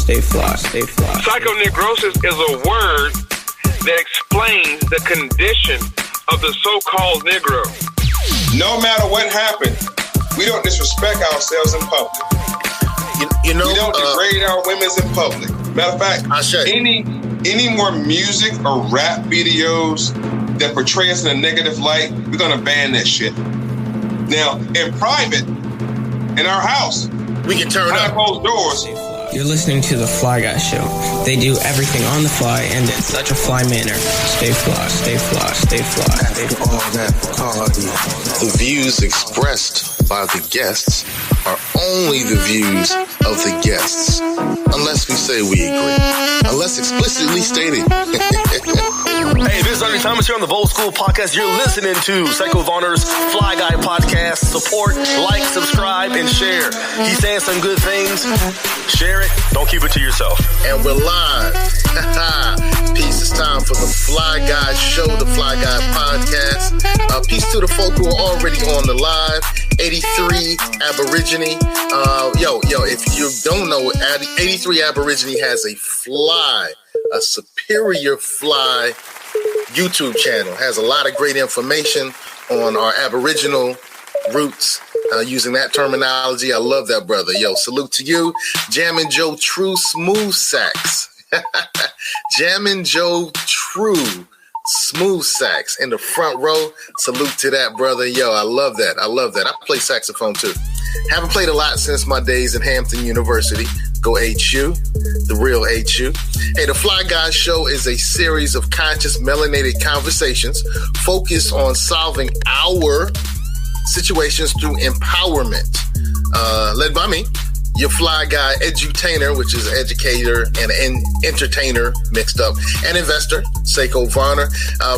stay fly, stay fly. Psychonegrosis is a word that explains the condition of the so-called Negro. No matter what happens, we don't disrespect ourselves in public. You know, we don't degrade our women's in public. Matter of fact, any more music or rap videos that portray us in a negative light, we're gonna ban that shit. Now, in private, in our house, we can turn behind closed doors. You're listening to The Fly Guy Show. They do everything on the fly and in such a fly manner. Stay fly, stay fly, stay fly. After all that party, the views expressed by the guests are only the views of the guests, unless we say we agree, unless explicitly stated. Hey, this is Ernie Thomas here on the Bold School Podcast. You're listening to Psycho Varner's Fly Guy Podcast. Support, like, subscribe, and share. He's saying some good things. Share it. Don't keep it to yourself. And we're live. Peace. It's time for the Fly Guy Show, the Fly Guy Podcast. Peace to the folk who are already on the live. 83 Aborigine. If you don't know, 83 Aborigine has a superior fly YouTube channel. Has a lot of great information on our Aboriginal roots. Using that terminology, I love that, brother. Yo, salute to you. Jammin' Joe True Smooth Sax. Jammin' Joe True Smooth Sax in the front row. Salute to that, brother. Yo, I love that. I play saxophone too. Haven't played a lot since my days at Hampton University. Go HU, the real HU. Hey, the Fly Guy Show is a series of conscious melanated conversations focused on solving our situations through empowerment. Led by me, your Fly Guy edutainer, which is an educator and an entertainer mixed up, and investor, Seiko Varner,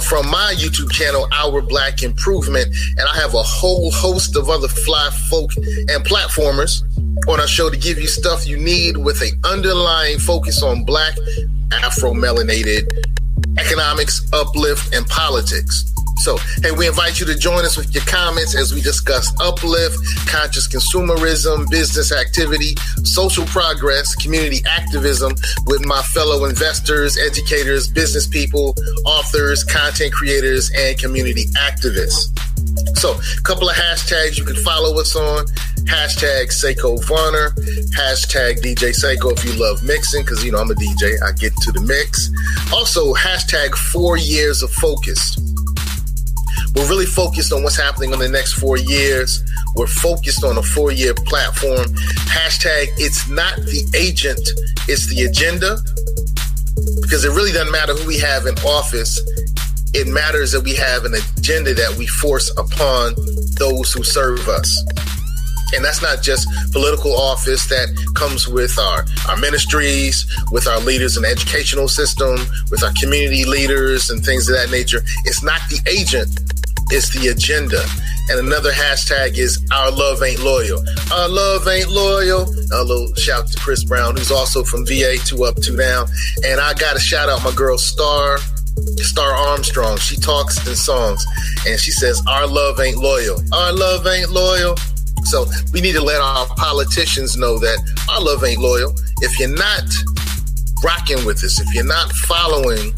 from my YouTube channel, Our Black Improvement. And I have a whole host of other fly folk and platformers on our show to give you stuff you need with an underlying focus on Black, Afro-melanated economics, uplift, and politics. So, hey, we invite you to join us with your comments as we discuss uplift, conscious consumerism, business activity, social progress, community activism with my fellow investors, educators, business people, authors, content creators, and community activists. So, a couple of hashtags you can follow us on. Hashtag Seiko Varner. Hashtag DJ Seiko if you love mixing, because, you know, I'm a DJ. I get to the mix. Also, hashtag 4 years of focus. We're really focused on what's happening in the next 4 years. We're focused on a 4-year platform. Hashtag it's not the agent, it's the agenda. Because it really doesn't matter who we have in office. It matters that we have an agenda that we force upon those who serve us. And that's not just political office. That comes with our ministries, with our leaders in the educational system, with our community leaders and things of that nature. It's not the agent, it's the agenda. And another hashtag is Our Love Ain't Loyal. Our love ain't loyal. A little shout to Chris Brown, who's also from VA, 2 Up, 2 Down. And I got to shout out my girl Star Armstrong. She talks in songs and she says, our love ain't loyal. Our love ain't loyal. So we need to let our politicians know that our love ain't loyal. If you're not rocking with us, if you're not following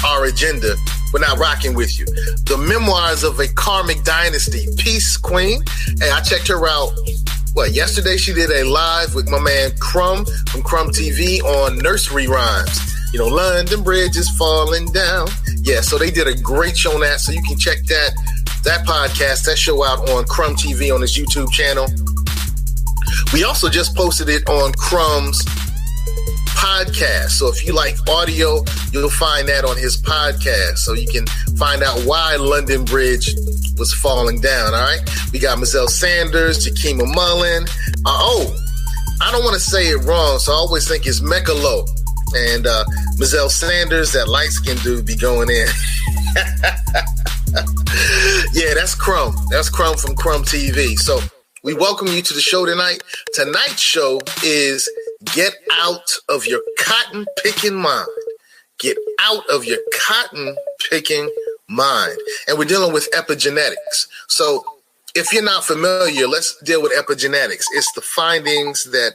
our agenda, we're not rocking with you. The Memoirs of a Karmic Dynasty. Peace, Queen. Hey, I checked her out. Yesterday she did a live with my man Crumb from Crumb TV on nursery rhymes. You know, London Bridge is falling down. Yeah, so they did a great show on that. So you can check that podcast, that show out on Crumb TV on his YouTube channel. We also just posted it on Crumb's podcast. So if you like audio, you'll find that on his podcast. So you can find out why London Bridge was falling down, all right? We got Mazel Sanders, Jakima Mullen. I don't want to say it wrong, so I always think it's Mekalo. And Mazel Sanders, that light-skinned dude, be going in. Yeah, that's Crumb. That's Crumb from Crumb TV. So we welcome you to the show tonight. Tonight's show is Get Out of Your Cotton Picking Mind. Get out of your cotton picking mind. And we're dealing with epigenetics. So if you're not familiar, let's deal with epigenetics. It's the findings that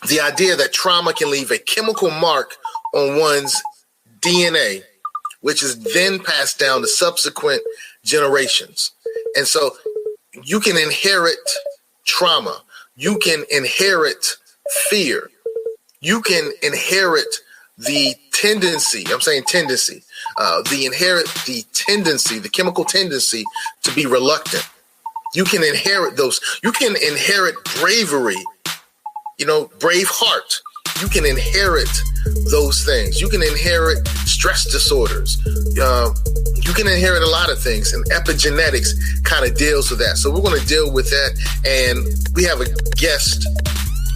the idea that trauma can leave a chemical mark on one's DNA, which is then passed down to subsequent generations. And so you can inherit trauma. You can inherit fear. You can inherit the tendency, the chemical tendency to be reluctant. You can inherit those. You can inherit bravery, brave heart. You can inherit those things. You can inherit stress disorders. You can inherit a lot of things, and epigenetics kind of deals with that. So we're going to deal with that, and we have a guest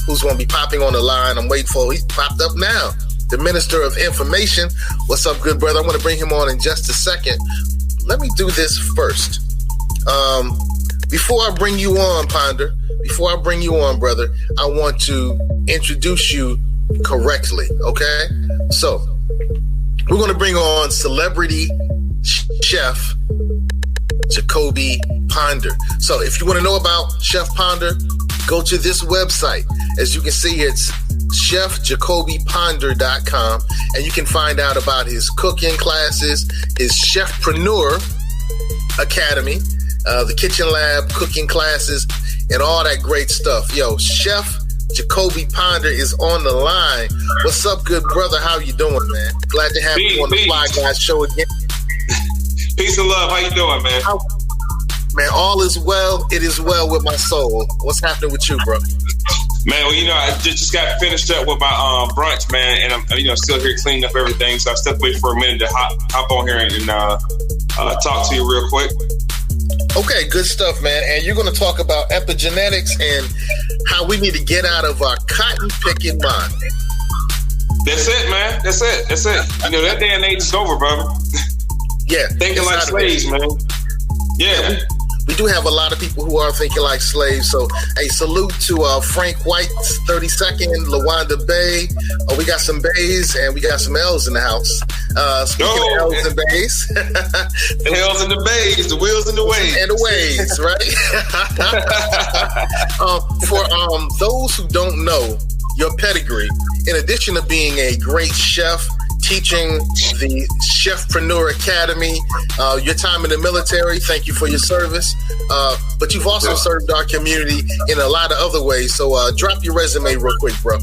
who's going to be popping on the line. I'm waiting for him. He's popped up now. The Minister of Information. What's up, good brother? I'm going to bring him on in just a second. Let me do this first. Before I bring you on, Ponder, before I bring you on, brother, I want to introduce you correctly, okay? So, we're going to bring on celebrity chef Jacoby Ponder. So, if you want to know about Chef Ponder, go to this website. As you can see, it's chefjacobyponder.com, and you can find out about his cooking classes, his Chefpreneur Academy, the kitchen lab, cooking classes, and all that great stuff. Yo, Chef Jacoby Ponder is on the line. What's up, good brother? How you doing, man? Glad to have you on the Fly Guys show again. Peace and love. How you doing, man? Man, all is well. It is well with my soul. What's happening with you, bro? Man, well, I just got finished up with my brunch, man, and I'm still here cleaning up everything. So I stepped away for a minute to hop on here and talk to you real quick. Okay, good stuff, man. And you're going to talk about epigenetics and how we need to get out of our cotton picking mind. That's it, man. That's it. That day and age is over, brother. Yeah. Thinking like slaves, man. Yeah. We do have a lot of people who are thinking like slaves. So, hey, salute to Frank White's 32nd, LaWanda Bay. We got some Bays and we got some L's in the house. Speaking of L's and Bays. The L's and the Bays, the wheels and the ways. And the ways, right? For those who don't know your pedigree, in addition to being a great chef, teaching the Chefpreneur Academy, your time in the military, thank you for your service. But you've also served our community in a lot of other ways. So drop your resume real quick, bro.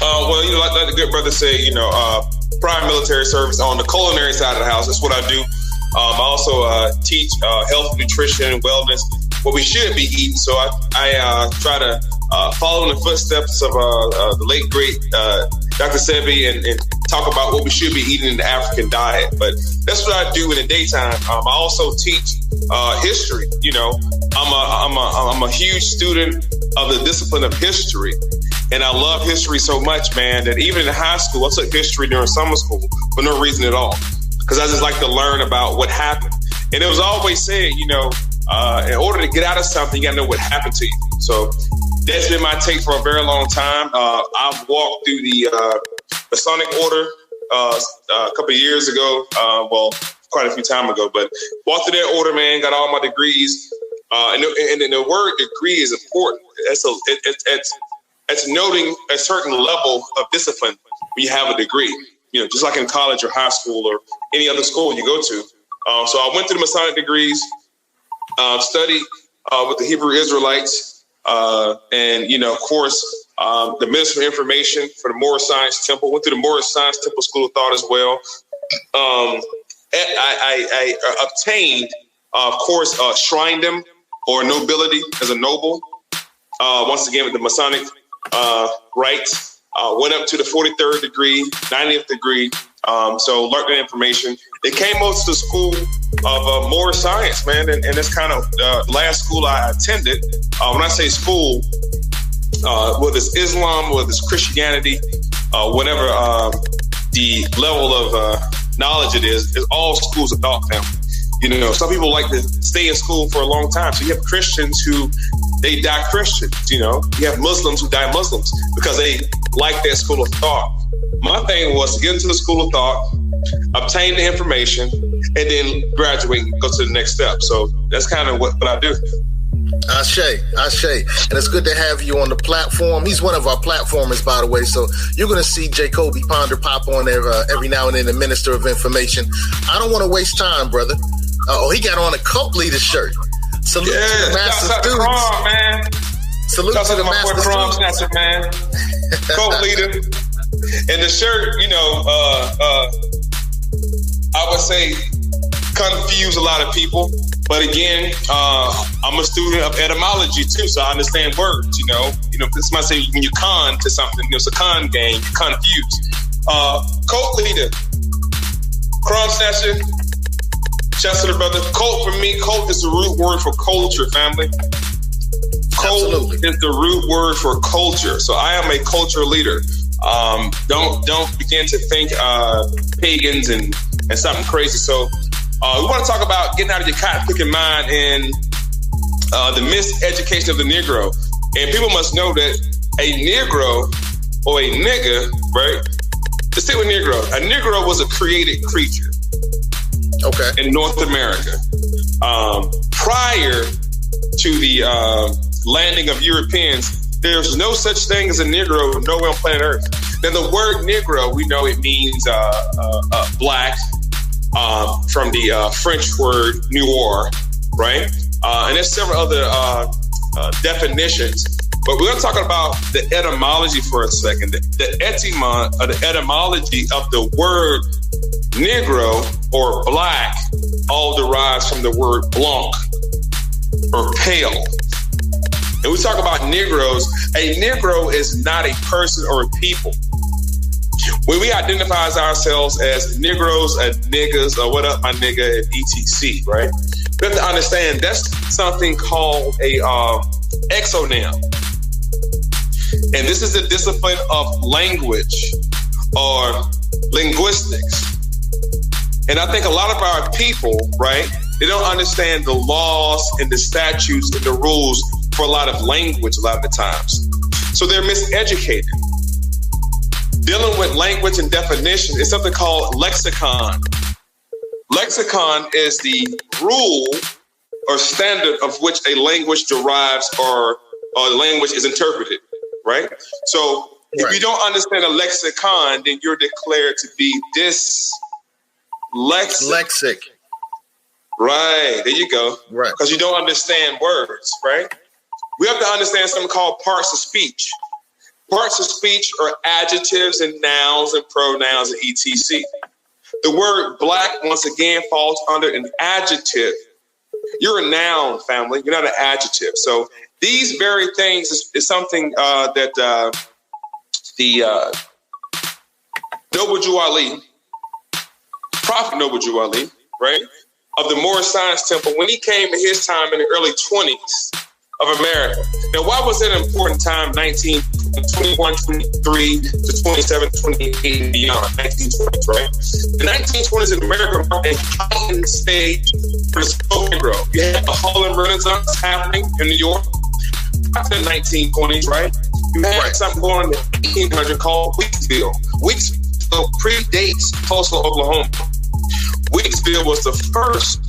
Well, like the good brother said, prior military service on the culinary side of the house. That's what I do. I also teach health, nutrition, wellness, what we should be eating. So I try to follow in the footsteps of the late, great Dr. Sebi and talk about what we should be eating in the African diet. But that's what I do in the daytime. I also teach history. I'm a huge student of the discipline of history. And I love history so much, man, that even in high school, I took history during summer school for no reason at all. Because I just like to learn about what happened. And it was always said, in order to get out of something, you got to know what happened to you. So that's been my take for a very long time. I've walked through the Masonic Order a couple of years ago. Quite a few time ago, but walked through that order, man, got all my degrees. And the word degree is important. It's noting a certain level of discipline when you have a degree. Just like in college or high school or any other school you go to. So I went through the Masonic degrees, studied with the Hebrew Israelites, and, of course, the Ministry of Information for the Moorish Science Temple. Went through the Moorish Science Temple School of Thought as well. I obtained, of course, shrindom or nobility as a noble. Once again, with the Masonic rites. Went up to the 43rd degree, 90th degree. So learned that information. It came over to the school of Moorish science, man. And that's kind of last school I attended. When I say school, whether it's Islam, whether it's Christianity, whatever the level of knowledge it is all schools of thought, family. Some people like to stay in school for a long time. So you have Christians who they die Christians. You have Muslims who die Muslims because they like that school of thought. My thing was to get into the school of thought, obtain the information, and then graduate and go to the next step. So that's kind of what I do. Ashe. And it's good to have you on the platform. He's one of our platformers, by the way. So you're going to see Jacoby Ponder pop on there every now and then, the Minister of Information. I don't want to waste time, brother. He got on a cult leader shirt. Salute to the master students. Salute to the master students. Man. Cult leader. And the shirt, I would say confuse a lot of people. But again, I'm a student of etymology too, so I understand words. Somebody say when you con to something, it's a con game, you're confused. Cult leader, crumb snatcher, shouts to the brother. Cult for me, cult is the root word for culture, family. Cult is the root word for culture. So I am a culture leader. Don't begin to think pagans and something crazy. So we want to talk about getting out of your cotton-picking mind and the miseducation of the Negro. And people must know that a Negro or a nigga, right? Let's say with Negro. A Negro was a created creature. Okay. In North America. Prior to the landing of Europeans, there's no such thing as a Negro nowhere on planet Earth. Now, the word Negro, we know it means black. From the French word noir, right? And there's several other definitions. But we're going to talk about the etymology for a second. The etymology of the word Negro or black all derives from the word blanc or pale. And we talk about Negroes. A Negro is not a person or a people. When we identify ourselves as Negroes, niggas, or what up, my nigga, etc., right? We have to understand that's something called a exonym. And this is the discipline of language or linguistics. And I think a lot of our people, right, they don't understand the laws and the statutes and the rules for a lot of language a lot of the times. So they're miseducated. Dealing with language and definition is something called lexicon. Lexicon is the rule or standard of which a language derives or the language is interpreted, right? So if you don't understand a lexicon, then you're declared to be dyslexic. Right, there you go. Right. Because you don't understand words, right? We have to understand something called parts of speech. Parts of speech are adjectives and nouns and pronouns and etc. The word black, once again, falls under an adjective. You're a noun, family. You're not an adjective. So these very things is something that the Noble Jew Ali, Prophet Noble Jew Ali, right, of the Moorish Science Temple, when he came in his time in the early 20s of America. Now, why was it an important time, 1921, 23 to 27, 28 and beyond, 1920s, right? The 1920s in America were a heightened stage for the spoken Negro. You had the Harlem Renaissance happening in New York after the 1920s, right? You had something going on in the 1800s called Weeksville. Weeksville predates Tulsa, Oklahoma. Weeksville was the first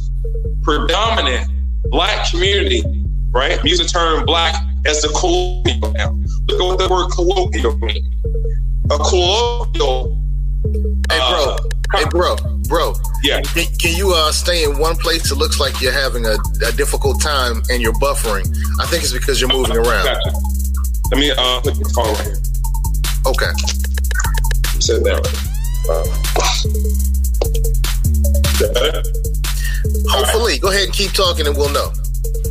predominant black community, right? I'm using the term black as the colloquial now. Look at what the word colloquial means. A colloquial. Hey, bro. Yeah. Can you stay in one place? It looks like you're having a difficult time and you're buffering. I think it's because you're moving around. Gotcha. Let me put the phone right here. Okay. Sit down. Is that better? Hopefully. Right. Go ahead and keep talking and we'll know.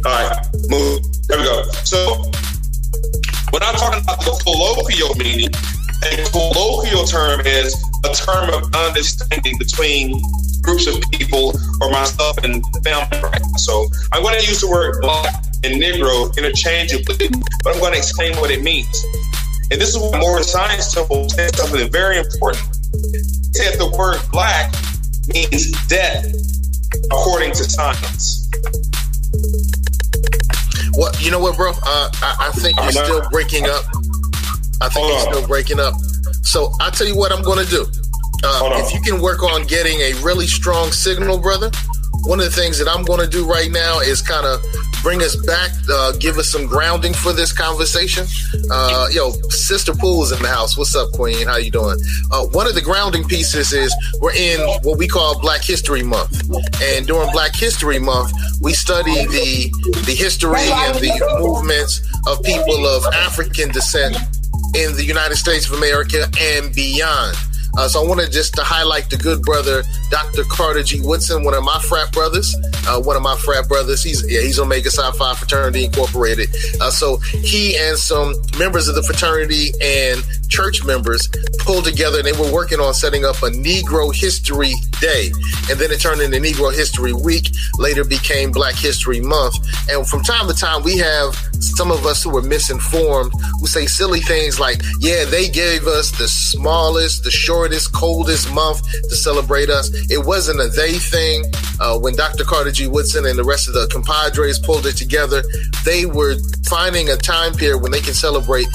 All right, move. There we go. So, when I'm talking about the colloquial meaning, a colloquial term is a term of understanding between groups of people or myself and the family. Right? So, I'm going to use the word black and Negro interchangeably, but I'm going to explain what it means. And this is what Moorish Science Temple said something very important. It said the word black means death, according to science. Well, you know what, bro? I think you're still breaking up. So I'll tell you what I'm going to do. If you can work on getting a really strong signal, brother, one of the things that I'm going to do right now is kind of bring us back, give us some grounding for this conversation. Sister Pool's in the house. What's up, Queen? How you doing? One of the grounding pieces is we're in what we call Black History Month. And during Black History Month, we study the history and the movements of people of African descent in the United States of America and beyond. So I wanted just to highlight the good brother, Dr. Carter G. Woodson, one of my frat brothers. He's Omega Psi Phi Fraternity Incorporated. So he and some members of the fraternity and church members pulled together, and they were working on setting up a Negro History Day. And then it turned into Negro History Week, later became Black History Month. And from time to time, we have some of us who are misinformed who say silly things like, yeah, they gave us the smallest, the shortest, coldest month to celebrate us. It wasn't a they thing. When Dr. Carter G. Woodson and the rest of the compadres pulled it together, they were finding a time period when they can celebrate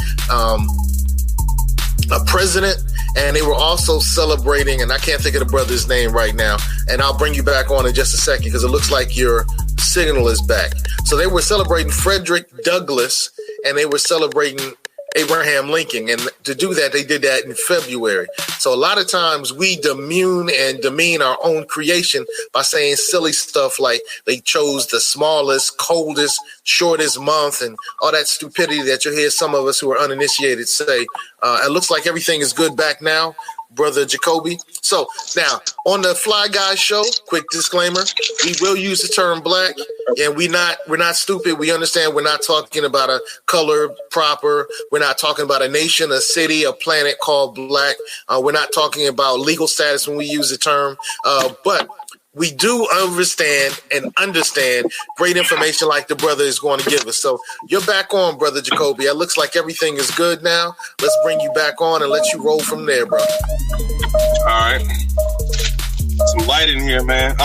a president, and they were also celebrating, and I can't think of the brother's name right now, and I'll bring you back on in just a second because it looks like your signal is back. So they were celebrating Frederick Douglass, and they were celebrating Abraham Lincoln. And to do that, they did that in February. So a lot of times we demean our own creation by saying silly stuff like they chose the smallest, coldest, shortest month and all that stupidity that you hear some of us who are uninitiated say. It looks like everything is good back now, Brother Jacoby. So now on the Fly Guy Show, quick disclaimer, we will use the term black, and we're not stupid. We understand we're not talking about a color proper. We're not talking about a nation, a city, a planet called black. We're not talking about legal status when we use the term, but we do understand great information like the brother is going to give us. So you're back on, Brother Jacoby. It looks like everything is good now. Let's bring you back on and let you roll from there, bro. All right. Some light in here, man.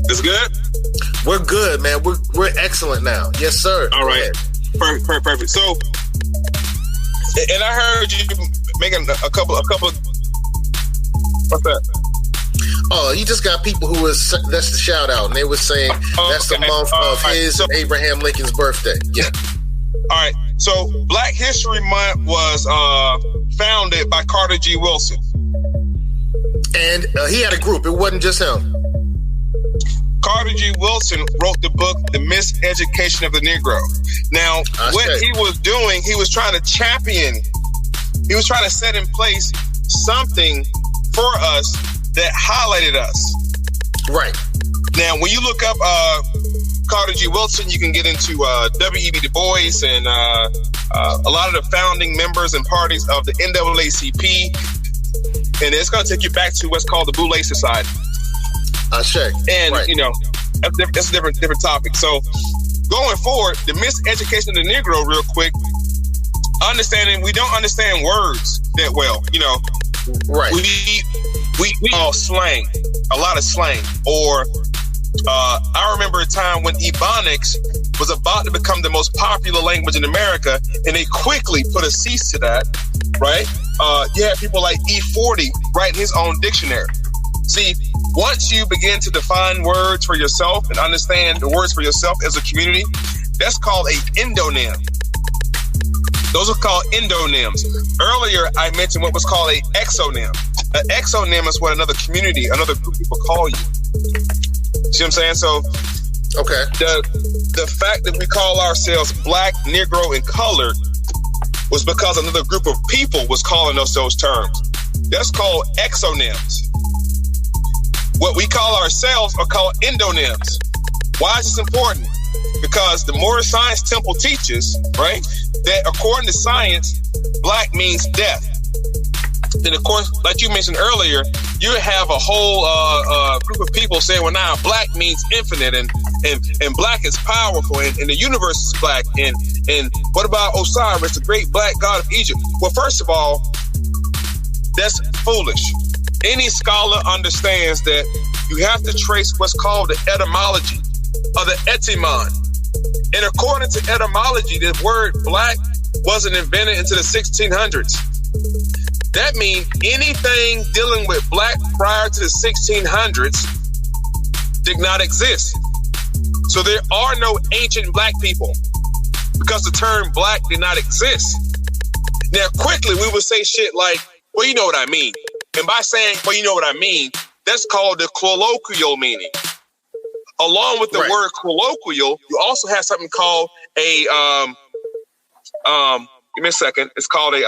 It's good? We're good, man. We're excellent now. Yes, sir. All right. Perfect. So, and I heard you making a couple. What's that? Oh, you just got people who was, that's the shout out, and they were saying that's the month of his and Abraham Lincoln's birthday. Yeah. All right. So Black History Month was founded by Carter G. Woodson. And he had a group. It wasn't just him. Carter G. Woodson wrote the book, The Miseducation of the Negro. Now, what he was doing, he was trying to set in place something for us that highlighted us. Right. Now, when you look up Carter G. Woodson, you can get into W.E.B. Du Bois and a lot of the founding members and parties of the NAACP. And it's going to take you back to what's called the Boule Society. And, right. That's a different topic. So, going forward, the miseducation of the Negro, real quick, we don't understand words that well, Right. We all slang, a lot of slang. Or I remember a time when Ebonics was about to become the most popular language in America, and they quickly put a cease to that, right? You had people like E40 writing his own dictionary. See, once you begin to define words for yourself and understand the words for yourself as a community, that's called an endonym. Those are called endonyms. Earlier, I mentioned what was called an exonym. An exonym is what another community, another group of people call you. See what I'm saying? So, okay. The fact that we call ourselves Black, Negro, and Colored was because another group of people was calling us those terms. That's called exonyms. What we call ourselves are called endonyms. Why is this important? Because the Moorish Science Temple teaches, right, that according to science, black means death. Then, of course, like you mentioned earlier, you have a whole group of people saying, well, now black means infinite and black is powerful and the universe is black. And what about Osiris, the great black god of Egypt? Well, first of all, that's foolish. Any scholar understands that you have to trace what's called the etymology or the etymon. And according to etymology, the word black wasn't invented until the 1600s. That means anything dealing with black prior to the 1600s did not exist. So there are no ancient black people because the term black did not exist. Now, quickly, we would say shit like, well, you know what I mean. And by saying, well, you know what I mean, that's called the colloquial meaning. Along with the word colloquial, you also have something called a, give me a second. It's called a,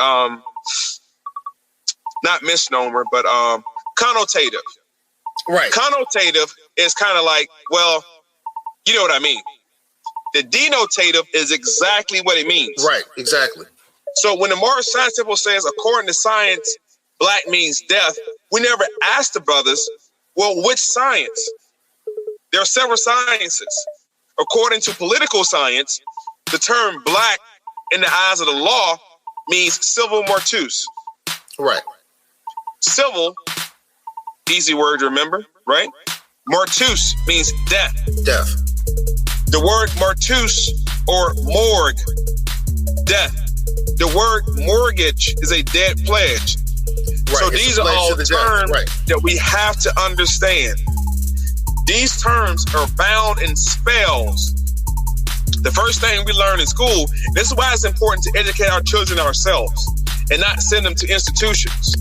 not misnomer, but connotative. Right. Connotative is kind of like, well, you know what I mean. The denotative is exactly what it means. Right, exactly. So when the Moral Science Temple says, according to science, black means death, we never asked the brothers, well, which science? There are several sciences. According to political science, the term black in the eyes of the law means civil mortuus. Right. Civil, easy word to remember, right? Mortuus means death. Death. The word mortuus or morgue, death. The word mortgage is a dead pledge. Right. So these are all terms that we have to understand. These terms are found in spells. The first thing we learn in school, this is why it's important to educate our children ourselves and not send them to institutions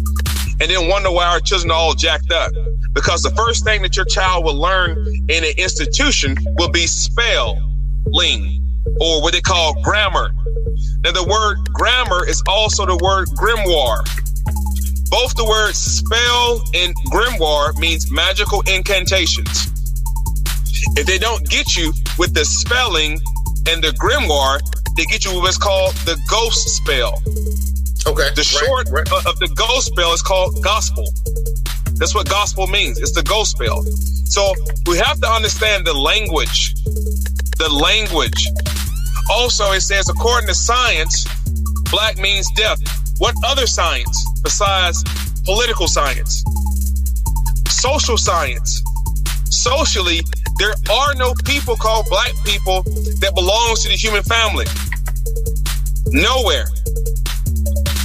and then wonder why our children are all jacked up. Because the first thing that your child will learn in an institution will be spelling, or what they call grammar. Now, the word grammar is also the word grimoire. Both the words spell and grimoire means magical incantations. If they don't get you with the spelling and the grimoire, they get you with what's called the ghost spell. Okay. The short of the ghost spell is called gospel. That's what gospel means. It's the ghost spell. So we have to understand the language. The language. Also, it says, according to science, black means death. What other science besides political science? Social science. Socially, there are no people called black people that belongs to the human family. Nowhere.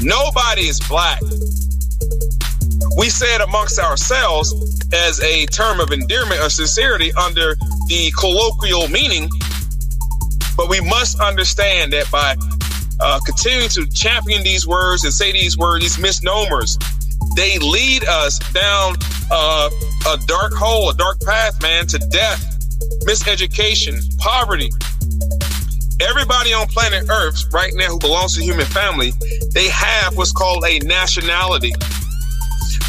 Nobody is black. We say it amongst ourselves as a term of endearment or sincerity under the colloquial meaning, but we must understand that by continuing to champion these words and say these words, these misnomers, they lead us down a dark hole, a dark path, man, to death, miseducation, poverty. Everybody on planet Earth right now who belongs to the human family, they have what's called a nationality.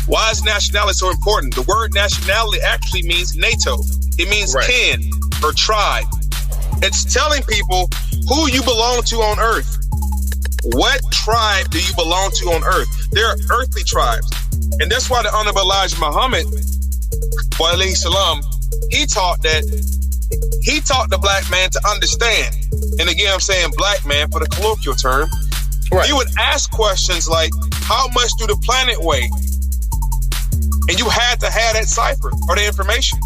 Why is nationality so important? The word nationality actually means NATO. It means kin or tribe. It's telling people who you belong to on Earth. What tribe do you belong to on Earth? There are earthly tribes. And that's why the Honorable Elijah Muhammad, wa alayhi salam, he taught the black man to understand. And again, I'm saying black man for the colloquial term. He would ask questions like, how much do the planet weigh? And you had to have that cipher or the information.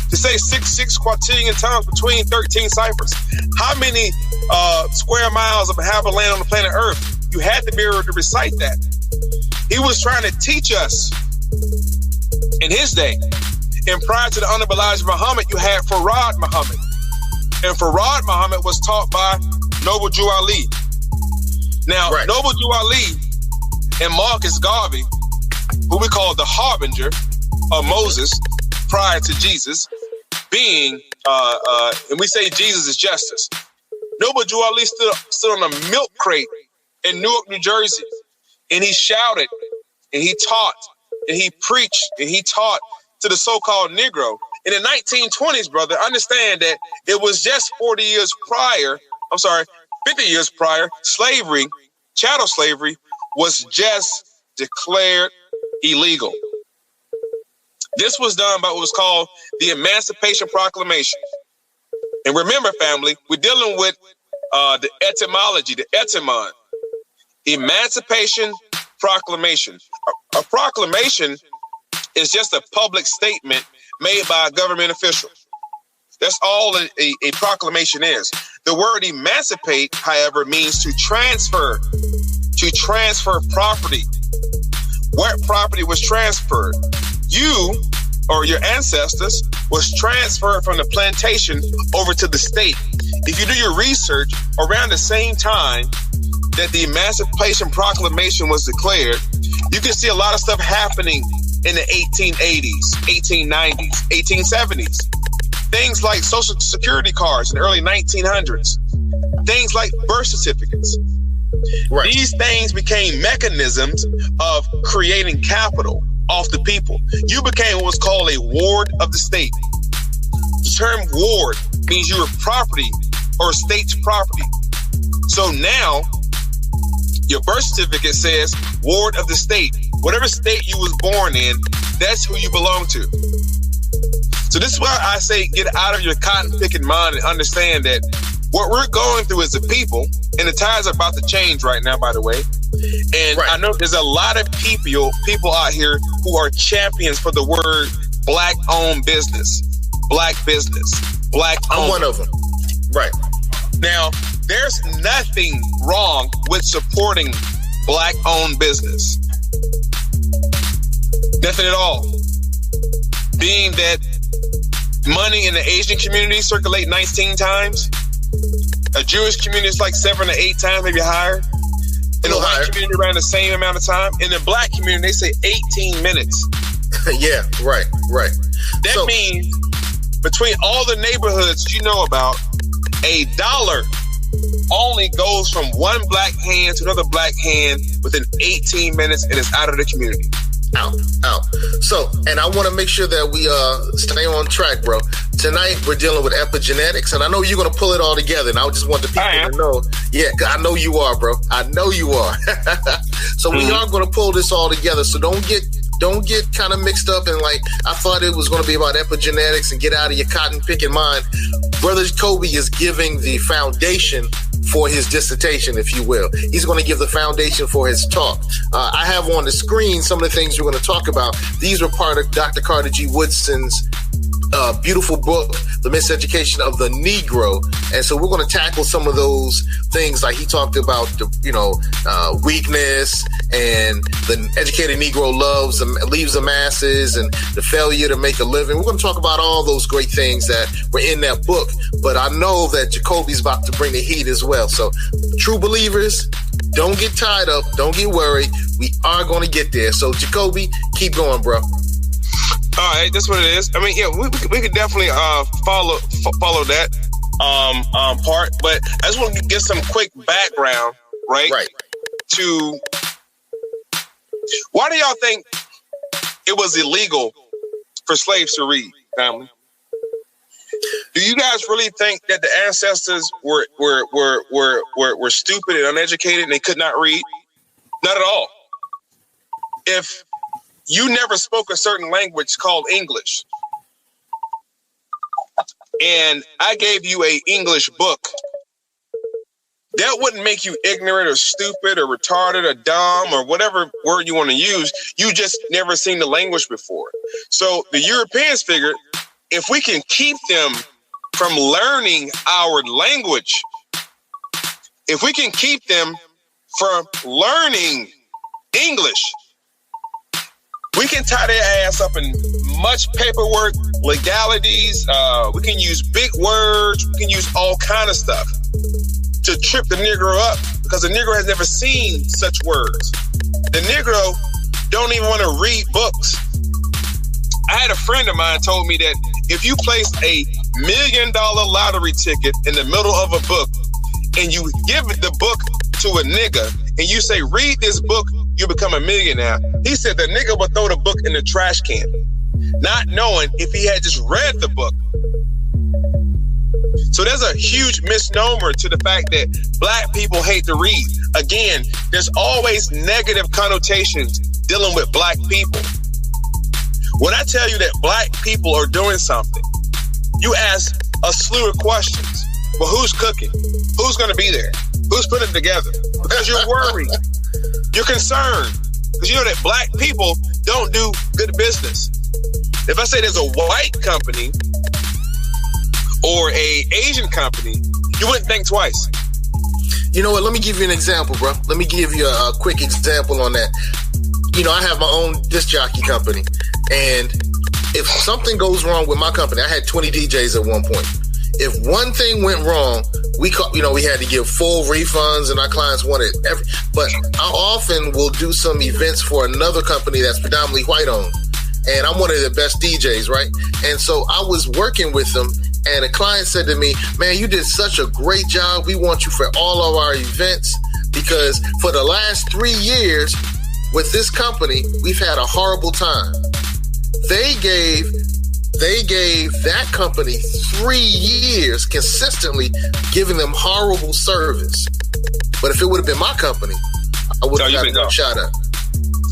To say 66 quadrillion times between 13 ciphers. How many square miles of habitable land on the planet Earth? You had to be able to recite that. He was trying to teach us in his day. And prior to the Honorable Elijah Muhammad, you had Farad Muhammad. And Farad Muhammad was taught by Noble Jew Ali. Now, Noble Jew Ali and Marcus Garvey, who we call the harbinger of Moses prior to Jesus, being, and we say Jesus is justice. Noble Jew Ali stood on a milk crate in Newark, New Jersey, and he shouted, and he taught, and he preached, and he taught to the so-called Negro. In the 1920s, brother, understand that it was just 50 years prior, slavery, chattel slavery, was just declared illegal. This was done by what was called the Emancipation Proclamation. And remember, family, we're dealing with the etymology, the etymon. Emancipation Proclamation. A proclamation is just a public statement made by a government official. That's all a proclamation is. The word emancipate, however, means to transfer property. What property was transferred? You or your ancestors was transferred from the plantation over to the state. If you do your research, around the same time that the Emancipation Proclamation was declared, you can see a lot of stuff happening in the 1880s, 1890s, 1870s. Things like Social Security cards in the early 1900s. Things like birth certificates. Right. These things became mechanisms of creating capital off the people. You became what's called a ward of the state. The term ward means you were property or state's property. So now your birth certificate says ward of the state. Whatever state you was born in, that's who you belong to. So this is why I say get out of your cotton picking mind and understand that what we're going through as a people, and the tides are about to change right now, by the way. And I know there's a lot of people out here who are champions for the word black-owned business, black business, black-owned. I'm one of them. Right. Now, there's nothing wrong with supporting black-owned business. Nothing at all. Being that money in the Asian community circulate 19 times, a Jewish community is like 7 to 8 times, maybe higher. In the white community, around the same amount of time. In the black community, they say 18 minutes. Yeah, right. That means between all the neighborhoods you know about, $1 only goes from one black hand to another black hand within 18 minutes, and it's out of the community. Out. So, and I want to make sure that we stay on track, bro. Tonight, we're dealing with epigenetics, and I know you're going to pull it all together, and I just want the people to know. Yeah, I know you are, bro. I know you are. So we are going to pull this all together, so don't get kind of mixed up and like, I thought it was going to be about epigenetics and get out of your cotton picking mind. Brother Jacoby is giving the foundation for his dissertation, if you will. He's going to give the foundation for his talk. I have on the screen some of the things we're going to talk about. These were part of Dr. Carter G. Woodson's beautiful book, The Miseducation of the Negro. And so we're going to tackle some of those things, like he talked about, weakness and the educated Negro leaves the masses and the failure to make a living. We're going to talk about all those great things that were in that book. But I know that Jacoby's about to bring the heat as well. So true believers, don't get tied up. Don't get worried. We are going to get there. So Jacoby, keep going, bro. All right, that's what it is. I mean, yeah, we could definitely follow that part, but I just want to get some quick background, right? To why do y'all think it was illegal for slaves to read, family? Do you guys really think that the ancestors were stupid and uneducated and they could not read? Not at all. If you never spoke a certain language called English, and I gave you an English book, that wouldn't make you ignorant or stupid or retarded or dumb or whatever word you want to use. You just never seen the language before. So the Europeans figured, if we can keep them from learning our language, if we can keep them from learning English, we can tie their ass up in much paperwork, legalities. We can use big words. We can use all kind of stuff to trip the Negro up, because the Negro has never seen such words. The Negro don't even want to read books. I had a friend of mine told me that if you placed $1 million lottery ticket in the middle of a book and you give the book to a nigga and you say, read this book, you become a millionaire. He said the nigga would throw the book in the trash can, not knowing if he had just read the book. So there's a huge misnomer to the fact that black people hate to read. Again, there's always negative connotations dealing with black people. When I tell you that black people are doing something, you ask a slew of questions. Well, who's cooking? Who's going to be there? Who's putting it together? Because you're worried. You're concerned. Because you know that black people don't do good business. If I say there's a white company or a Asian company, you wouldn't think twice. You know what? Let me give you an example, bro. Let me give you a quick example on that. You know, I have my own disc jockey company, and if something goes wrong with my company, I had 20 DJs at one point. If one thing went wrong, we had to give full refunds, and our clients wanted but I often will do some events for another company that's predominantly white owned, and I'm one of the best DJs, right? And so I was working with them, and a client said to me, "Man, you did such a great job. We want you for all of our events because for the last 3 years with this company, we've had a horrible time." They gave that company 3 years consistently giving them horrible service. But if it would have been my company, I would have gotten one shot at.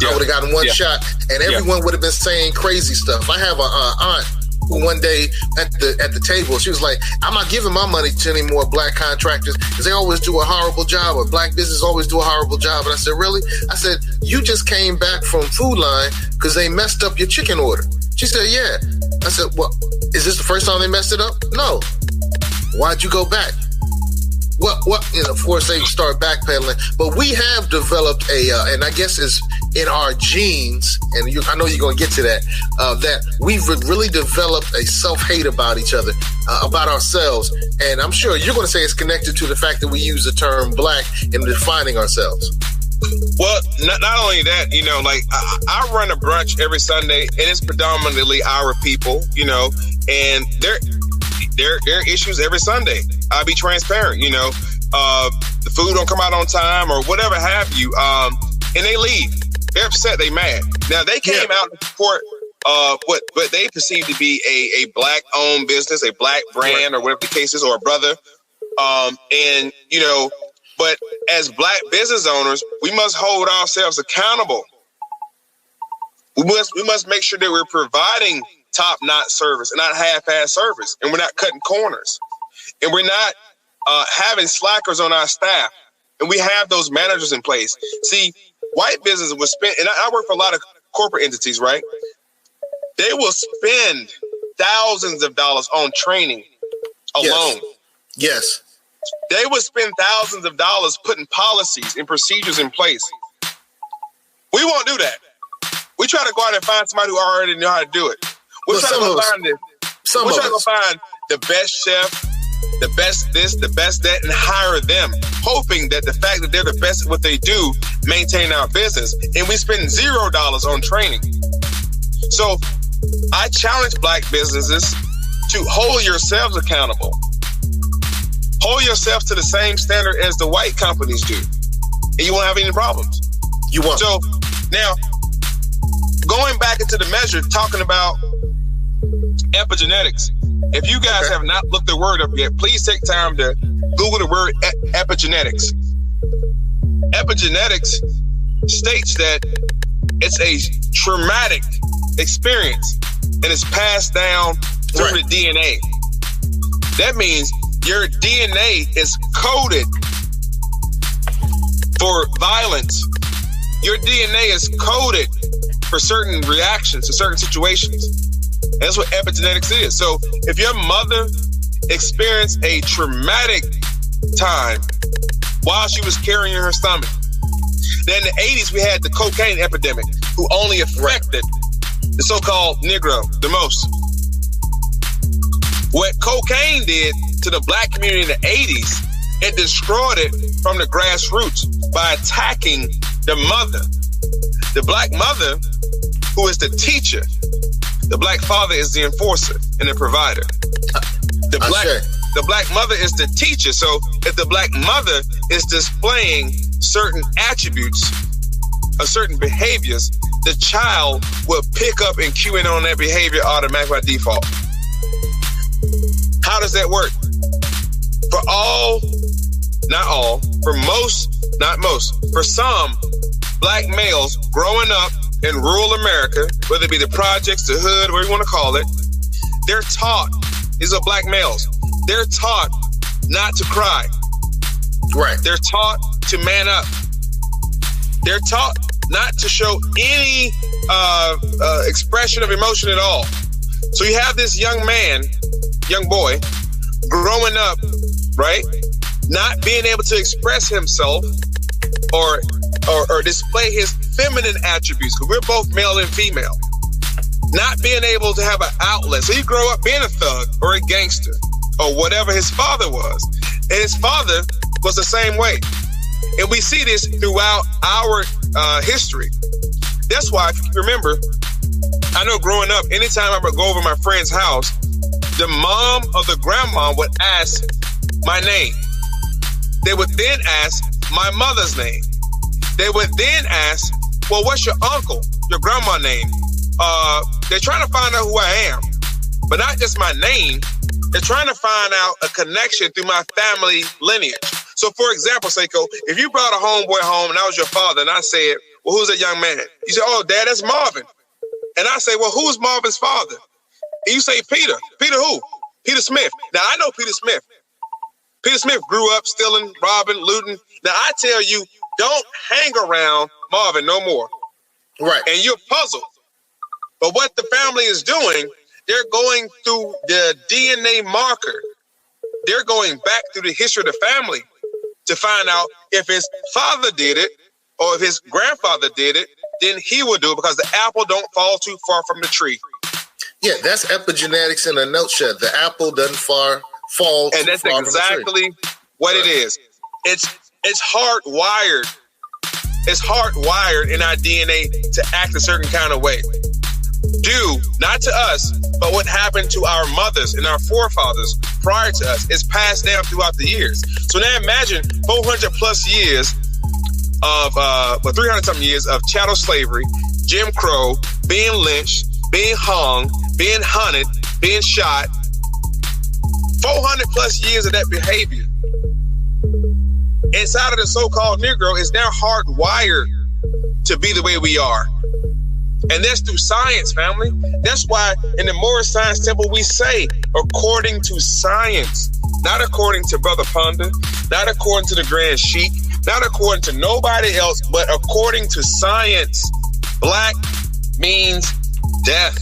I would have gotten one shot, and everyone would have been saying crazy stuff. I have an aunt who one day at the table, she was like, "I'm not giving my money to any more black contractors because they always do a horrible job, or black business always do a horrible job." And I said, "Really?" I said, "You just came back from Food Line because they messed up your chicken order." She said, "Yeah." I said, "Well, is this the first time they messed it up?" "No." "Why'd you go back?" What? Of course, they start backpedaling. But we have developed and I guess it's in our genes, and I know you're going to get to that, that we've really developed a self-hate about each other, about ourselves. And I'm sure you're going to say it's connected to the fact that we use the term black in defining ourselves. Well, not only that, I run a brunch every Sunday, and it's predominantly our people, and there are issues every Sunday. I'll be transparent, the food don't come out on time or whatever have you, and they leave. They're upset, they mad. Now, they came out to support what they perceive to be a black-owned business, a black brand, or whatever the case is, or a brother, but as black business owners, we must hold ourselves accountable. We must make sure that we're providing top-notch service and not half-ass service, and we're not cutting corners, and we're not having slackers on our staff, and we have those managers in place. See, white businesses will spend, and I work for a lot of corporate entities, right? They will spend thousands of dollars on training alone. Yes. They would spend thousands of dollars putting policies and procedures in place. We won't do that. We try to go out and find somebody who already know how to do it. We're trying to go find the best chef, the best this, the best that, and hire them, hoping that the fact that they're the best at what they do maintain our business. And we spend $0 on training. So I challenge black businesses to hold yourselves accountable. Hold yourselves to the same standard as the white companies do, and you won't have any problems. You won't. So now, going back into the measure, talking about epigenetics. If you guys have not looked the word up yet, please take time to Google the word epigenetics. Epigenetics states that it's a traumatic experience and it's passed down through the DNA. That means your DNA is coded for violence. Your DNA is coded for certain reactions to certain situations. That's what epigenetics is. So if your mother experienced a traumatic time while she was carrying her stomach, then in the 80s we had the cocaine epidemic, who only affected the so-called Negro the most. What cocaine did to the black community in the 80s, it destroyed it from the grassroots by attacking the mother. The black mother, who is the teacher. The black father is the enforcer and the provider. The black mother is the teacher. So if the black mother is displaying certain attributes or certain behaviors, the child will pick up and cue in on that behavior automatically by default. How does that work? For all, not all, for most, not most, for some black males growing up in rural America, whether it be the projects, the hood, whatever you want to call it, they're taught, these are black males, they're taught not to cry. Right. They're taught to man up. They're taught not to show any expression of emotion at all. So you have this young boy, growing up, right, not being able to express himself or display his feminine attributes, because we're both male and female. not being able to have an outlet. So he grew up being a thug or a gangster or whatever his father was. And his father was the same way. And we see this throughout our history. That's why, if you remember, I know growing up, anytime I would go over my friend's house, the mom or the grandma would ask my name. They would then ask my mother's name. They would then ask, well, what's your uncle, your grandma's name? They're trying to find out who I am, but not just my name. They're trying to find out a connection through my family lineage. So, for example, Seiko, if you brought a homeboy home and I was your father and I said, well, who's that young man? You say, oh, Dad, that's Marvin. And I say, well, who's Marvin's father? And you say, Peter. Peter who? Peter Smith. Now, I know Peter Smith. Peter Smith grew up stealing, robbing, looting. Now, I tell you, don't hang around Marvin no more. Right. And you're puzzled. But what the family is doing, they're going through the DNA marker. They're going back through the history of the family to find out if his father did it or if his grandfather did it, then he will do it because the apple don't fall too far from the tree. Yeah, that's epigenetics in a nutshell. The apple doesn't fall and that's exactly what it is. It's hardwired. It's hardwired in our DNA to act a certain kind of way. Due, not to us, but what happened to our mothers and our forefathers prior to us is passed down throughout the years. So now imagine 400 plus years of, 300 something years of chattel slavery, Jim Crow, being lynched, being hung, being hunted, being shot. 400 plus years of that behavior inside of the so-called Negro is now hardwired to be the way we are. And that's through science, family. That's why in the Morris Science Temple we say, according to science, not according to Brother Ponder, not according to the Grand Sheik, not according to nobody else, but according to science. Black means death.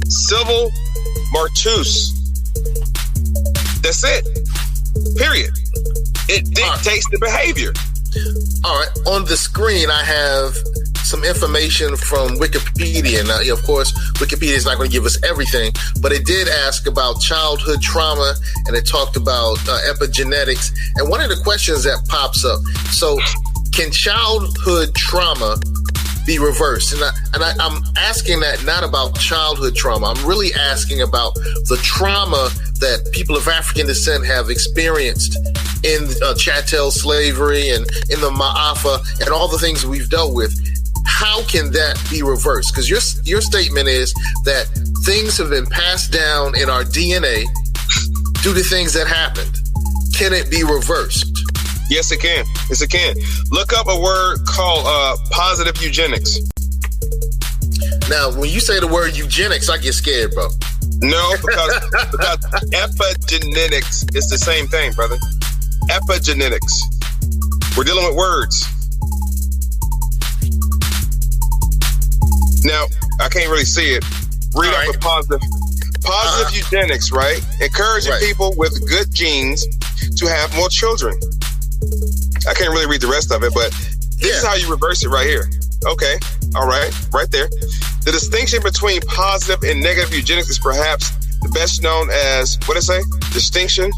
Civil martus. That's it. Period. It dictates the behavior. All right. On the screen, I have some information from Wikipedia. Now, of course, Wikipedia is not going to give us everything, but it did ask about childhood trauma, and it talked about epigenetics. And one of the questions that pops up, so can childhood trauma be reversed? And I'm asking that not about childhood trauma. I'm really asking about the trauma that people of African descent have experienced in chattel slavery and in the Ma'afa and all the things we've dealt with. How can that be reversed? Because your statement is that things have been passed down in our DNA due to things that happened. Can it be reversed? Yes, it can. Yes, it can. Look up a word called positive eugenics. Now, when you say the word eugenics, I get scared, bro. No, because epigenetics is the same thing, brother. Epigenetics. We're dealing with words. Now, I can't really see it. Read up with positive eugenics, right? Encouraging people with good genes to have more children. I can't really read the rest of it, but this is how you reverse it right here. Okay. All right. Right there. The distinction between positive and negative eugenics is perhaps the best known as, what did I say? Distinction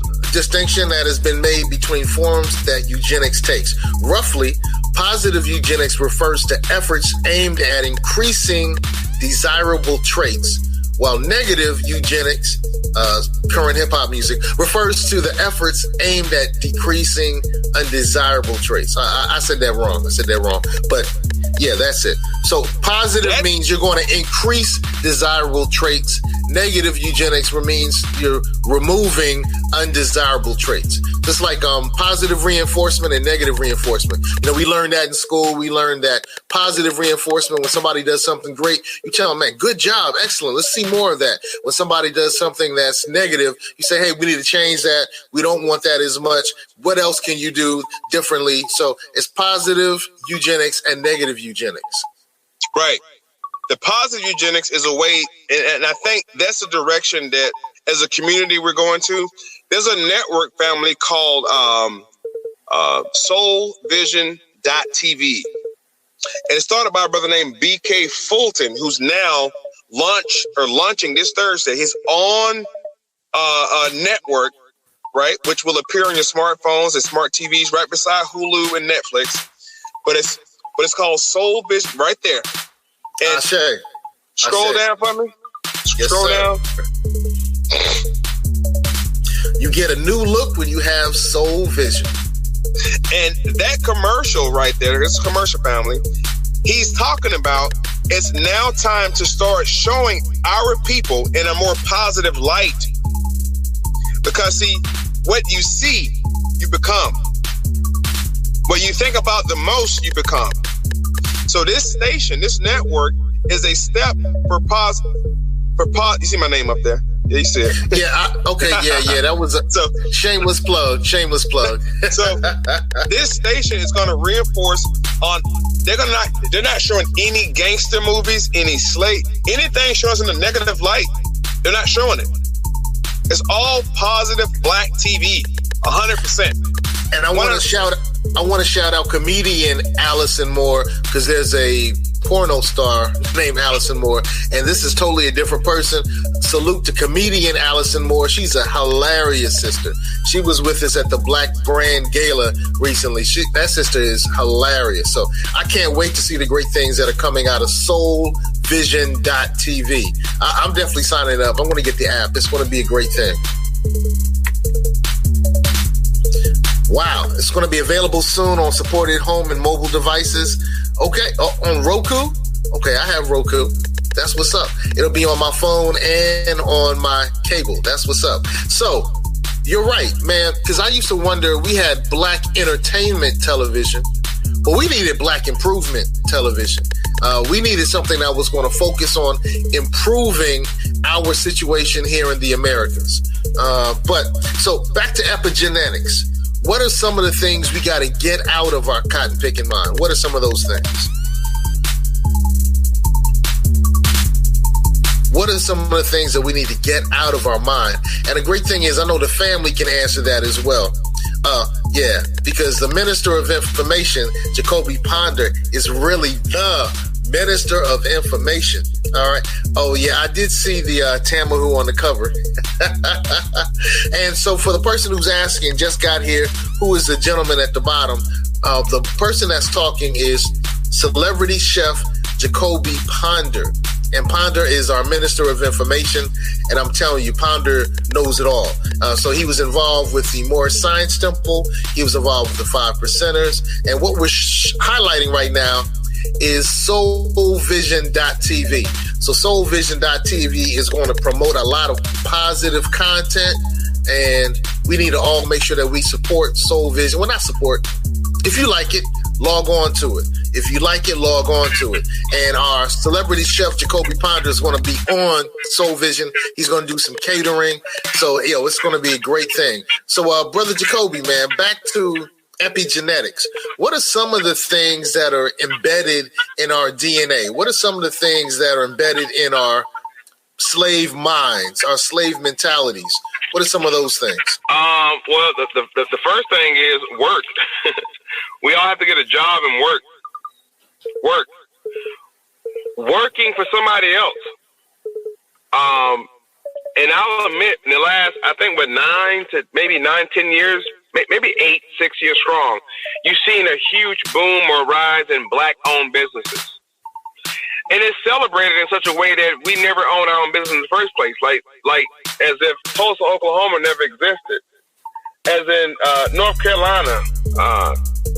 that has been made between forms that eugenics takes. Roughly, positive eugenics refers to efforts aimed at increasing desirable traits, while negative eugenics, current hip-hop music, refers to the efforts aimed at decreasing undesirable traits. I said that wrong. But yeah, that's it. So positive means you're going to increase desirable traits. Negative eugenics means you're removing undesirable traits. Just like positive reinforcement and negative reinforcement. You know, we learned that in school. We learned that positive reinforcement, when somebody does something great, you tell them, man, good job, excellent. Let's see more of that. When somebody does something that's negative, you say, hey, we need to change that. We don't want that as much. What else can you do differently? So it's positive eugenics and negative eugenics. Right. The positive eugenics is a way, and I think that's the direction that as a community we're going to. There's a network family called soulvision.tv. And it started by a brother named B.K. Fulton, who's now launching this Thursday his own network, right, which will appear on your smartphones and smart TVs right beside Hulu and Netflix. But it's called Soul Vision right there. And scroll down for me. Scroll down. You get a new look when you have Soul Vision. And that commercial right there, this commercial family, he's talking about it's now time to start showing our people in a more positive light. Because, see, what you see, you become. What you think about the most, you become. So this station, this network, is a step for positive. You see my name up there? Yeah, you see it. Yeah, that was a shameless plug. So this station is going to reinforce on. They're not showing any gangster movies, any slate, anything showing us in a negative light. They're not showing it. It's all positive black TV, 100%. And I want to shout out comedian Allison Moore, because there's a porno star named Allison Moore, and this is totally a different person. Salute to comedian Allison Moore. She's a hilarious sister. She was with us at the Black Brand Gala recently. That sister is hilarious. So I can't wait to see the great things that are coming out of soulvision.tv. I'm definitely signing up. I'm going to get the app. It's going to be a great thing. Wow, it's going to be available soon on supported home and mobile devices. Okay, on Roku? Okay, I have Roku. That's what's up. It'll be on my phone and on my cable. That's what's up. So, you're right, man, because I used to wonder, we had black entertainment television, but we needed black improvement television. We needed something that was going to focus on improving our situation here in the Americas. So back to epigenetics. What are some of the things we got to get out of our cotton picking mind? What are some of those things? What are some of the things that we need to get out of our mind? And the great thing is, I know the family can answer that as well. Yeah, because the Minister of Information, Jacoby Ponder, is really the Minister of Information. All right. Oh, yeah, I did see the Tamahu on the cover. And so for the person who's asking, just got here, who is the gentleman at the bottom? The person that's talking is celebrity chef Jacoby Ponder. And Ponder is our Minister of Information. And I'm telling you, Ponder knows it all. So he was involved with the Morris Science Temple. He was involved with the 5 Percenters. And what we're highlighting right now is soulvision.tv. So soulvision.tv is going to promote a lot of positive content, and we need to all make sure that we support Soul Vision. Well, not support. If you like it, log on to it. If you like it, log on to it. And our celebrity chef, Jacoby Ponder, is going to be on Soul Vision. He's going to do some catering. So, it's going to be a great thing. So, Brother Jacoby, man, back to epigenetics. What are some of the things that are embedded in our DNA? What are some of the things that are embedded in our slave minds, our slave mentalities? What are some of those things? Well, the first thing is work. We all have to get a job and work. Working for somebody else. And I'll admit, in the last, I think, 10 years, maybe 6 years strong, you've seen a huge boom or rise in black-owned businesses. And it's celebrated in such a way that we never owned our own business in the first place, like as if Tulsa, Oklahoma never existed, as in North Carolina,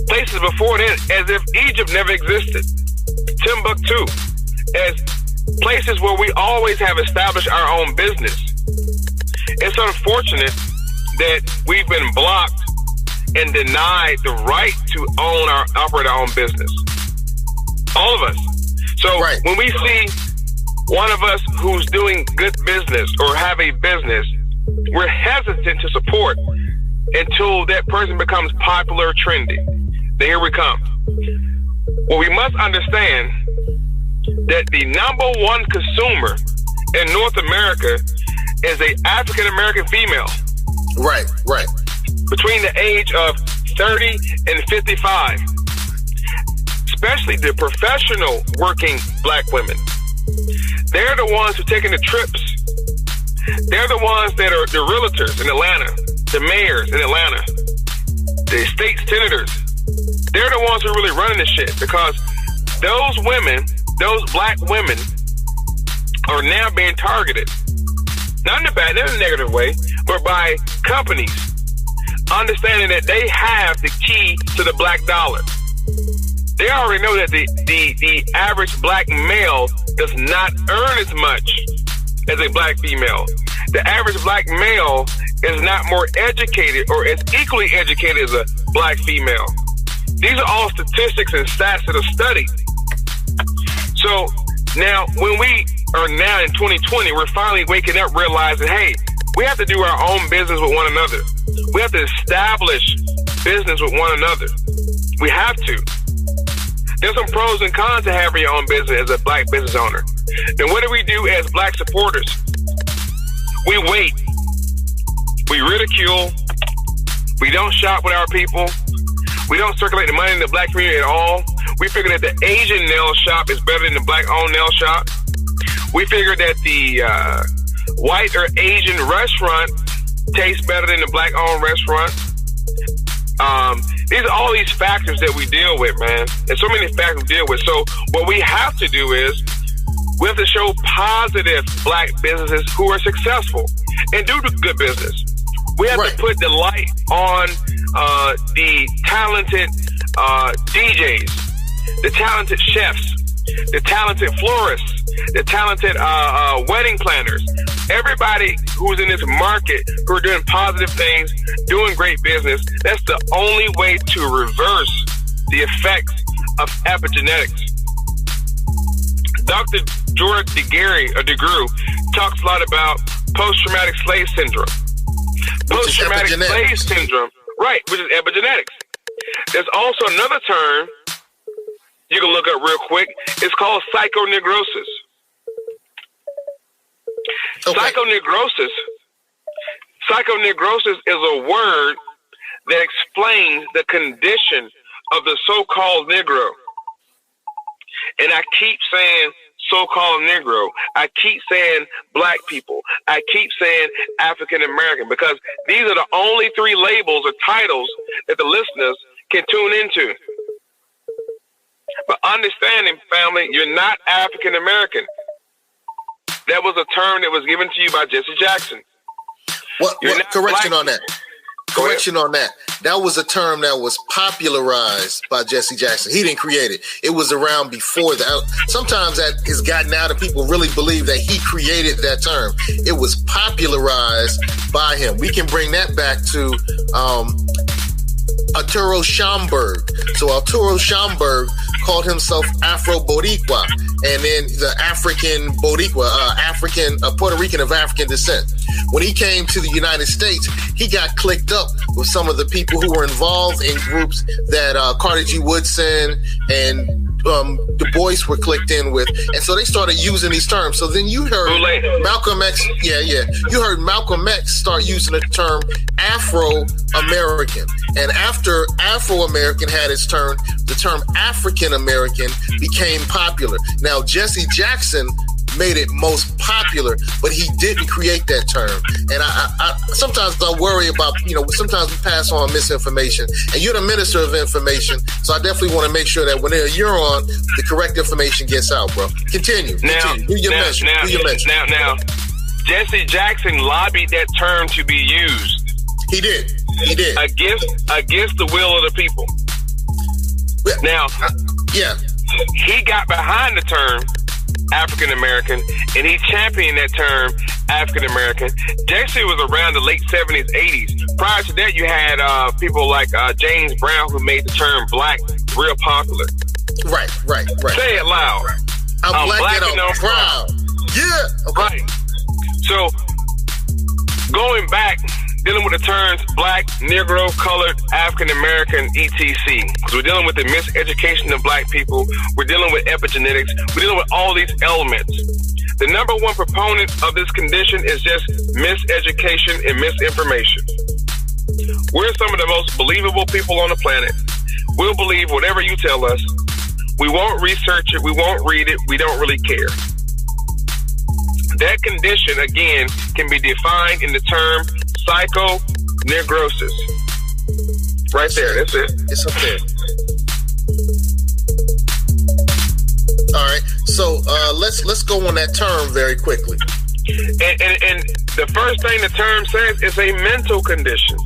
places before then, as if Egypt never existed, Timbuktu, as places where we always have established our own business. It's unfortunate that we've been blocked and denied the right to operate our own business. All of us. So When we see one of us who's doing good business or have a business, we're hesitant to support until that person becomes popular or trendy. Then here we come. Well, we must understand that the number one consumer in North America is an African-American female. Right. Between the age of 30 and 55. Especially the professional working black women. They're the ones who are taking the trips. They're the ones that are the realtors in Atlanta, the mayors in Atlanta, the state senators. They're the ones who are really running this shit, because those women, those black women, are now being targeted. Not in a negative way, but by companies, understanding that they have the key to the black dollar. They already know that the average black male does not earn as much as a black female. The average black male is not more educated or as equally educated as a black female. These are all statistics and stats that are studied. So now, when we are now in 2020, we're finally waking up, realizing, hey, we have to do our own business with one another. We have to establish business with one another. We have to. There's some pros and cons to having your own business as a black business owner. Then what do we do as black supporters? We wait. We ridicule. We don't shop with our people. We don't circulate the money in the black community at all. We figure that the Asian nail shop is better than the black-owned nail shop. We figure that the white or Asian restaurant tastes better than the black-owned restaurant. These are all these factors that we deal with, man. There's so many factors we deal with. So what we have to do is we have to show positive black businesses who are successful and do good business. We have to put the light on the talented DJs, the talented chefs, the talented florists, the talented wedding planners. Everybody who's in this market who are doing positive things, doing great business, that's the only way to reverse the effects of epigenetics. Dr. George DeGrue talks a lot about post-traumatic slave syndrome. Post-traumatic slave syndrome, right, which is epigenetics. There's also another term you can look up real quick. It's called psychoneurosis. Okay. Psychoneurosis is a word that explains the condition of the so-called Negro. And I keep saying so-called Negro. I keep saying black people. I keep saying African American, because these are the only three labels or titles that the listeners can tune into. But understanding, family, you're not African American. That was a term that was given to you by Jesse Jackson. What correction on that? Correction on that. That was a term that was popularized by Jesse Jackson. He didn't create it. It was around before that. Sometimes that has gotten out and people really believe that he created that term. It was popularized by him. We can bring that back to Arturo Schomburg. So Arturo Schomburg called himself Afro-Boricua, and then the African Boricua, Puerto Rican of African descent. When he came to the United States, he got clicked up with some of the people who were involved in groups that Carter G. Woodson and Du Bois were clicked in with, and so they started using these terms. So then you heard Malcolm X, you heard Malcolm X start using the term Afro-American, and after Afro-American had its turn, the term African-American became popular. Now Jesse Jackson made it most popular, but he didn't create that term. And I sometimes I worry about, sometimes we pass on misinformation, and you're the minister of information, so I definitely want to make sure that when you're on, the correct information gets out, bro. Continue. Do your mention. Now, Jesse Jackson lobbied that term to be used. He did. Against the will of the people. Now, he got behind the term African American, and he championed that term African American. Jesse was around the late 70s, 80s. Prior to that, you had people like James Brown, who made the term black real popular. Right. Say it loud. I'm black and I'm proud. Yeah. Okay. Right. So, going back, dealing with the terms black, Negro, colored, African American, etc. Because we're dealing with the miseducation of black people. We're dealing with epigenetics. We're dealing with all these elements. The number one proponent of this condition is just miseducation and misinformation. We're some of the most believable people on the planet. We'll believe whatever you tell us. We won't research it. We won't read it. We don't really care. That condition, again, can be defined in the term psychonegrosis. Right there, that's it. It's up there. All right, so let's go on that term very quickly. And the first thing the term says is a mental condition.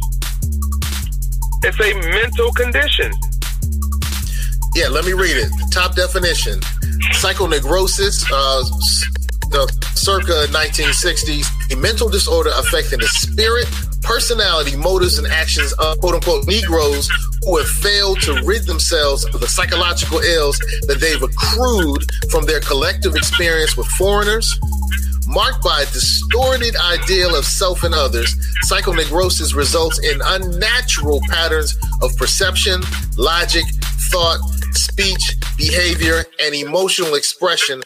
It's a mental condition. Yeah, let me read it. Top definition: psychonegrosis, circa 1960s, a mental disorder affecting the spirit, personality, motives, and actions of quote-unquote Negroes who have failed to rid themselves of the psychological ills that they've accrued from their collective experience with foreigners. Marked by a distorted ideal of self and others, psychonegrosis results in unnatural patterns of perception, logic, thought, speech, behavior, and emotional expression,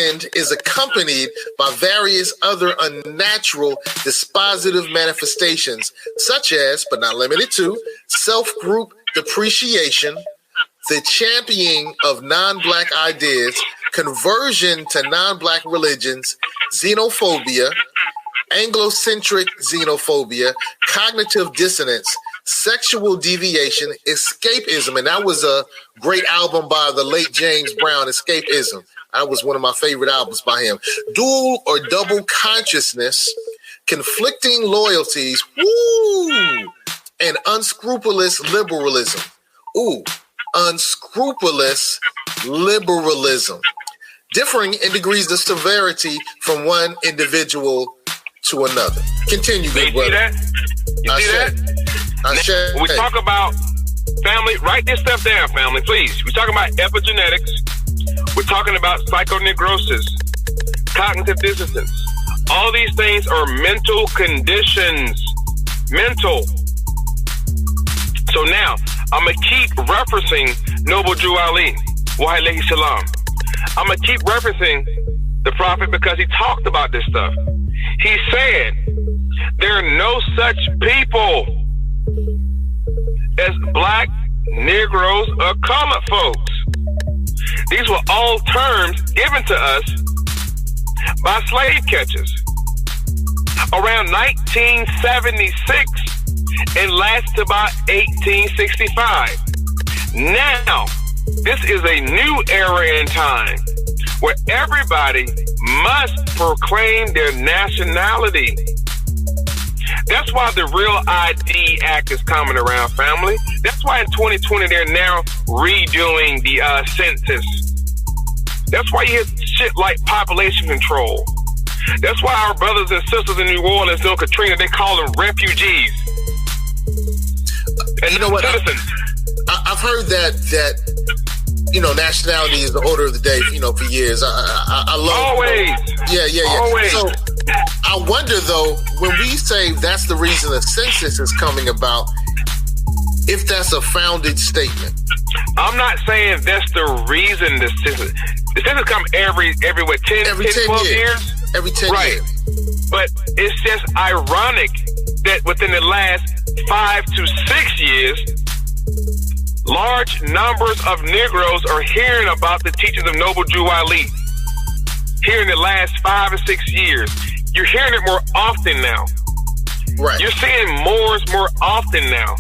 and is accompanied by various other unnatural dispositive manifestations, such as, but not limited to, self-group depreciation, the championing of non-Black ideas, conversion to non-Black religions, xenophobia, Anglocentric xenophobia, cognitive dissonance, sexual deviation, escapism, and that was a great album by the late James Brown, Escapism. That was one of my favorite albums by him. Dual or double consciousness, conflicting loyalties, and unscrupulous liberalism. Unscrupulous liberalism. Differing in degrees of severity from one individual to another. Continue, good brother. You see that? When we talk about family, write this stuff down, family, please. We're talking about epigenetics. We're talking about psychonegrosis, cognitive dissonance. All these things are mental conditions. Mental. So now, I'm going to keep referencing Noble Drew Ali, wa alayhi salam. I'm going to keep referencing the prophet because he talked about this stuff. He said, there are no such people as Black, Negroes, or colored folks. These were all terms given to us by slave catchers around 1976 and lasted about 1865. Now, this is a new era in time where everybody must proclaim their nationality. That's why the Real ID Act is coming around, family. That's why in 2020 they're now redoing the census. That's why you hear shit like population control. That's why our brothers and sisters in New Orleans doing Katrina, they call them refugees. And you know what? I've heard that nationality is the order of the day, for years. I love always. Yeah. Always. So I wonder though, when we say that's the reason the census is coming about, if that's a founded statement. I'm not saying that's the reason the census come every 10, 12 years. Every 10 years. But it's just ironic that within the last 5 to 6 years, large numbers of Negroes are hearing about the teachings of Noble Drew Ali. Here in the last 5 or 6 years, you're hearing it more often now. Right. You're seeing Moors more often now.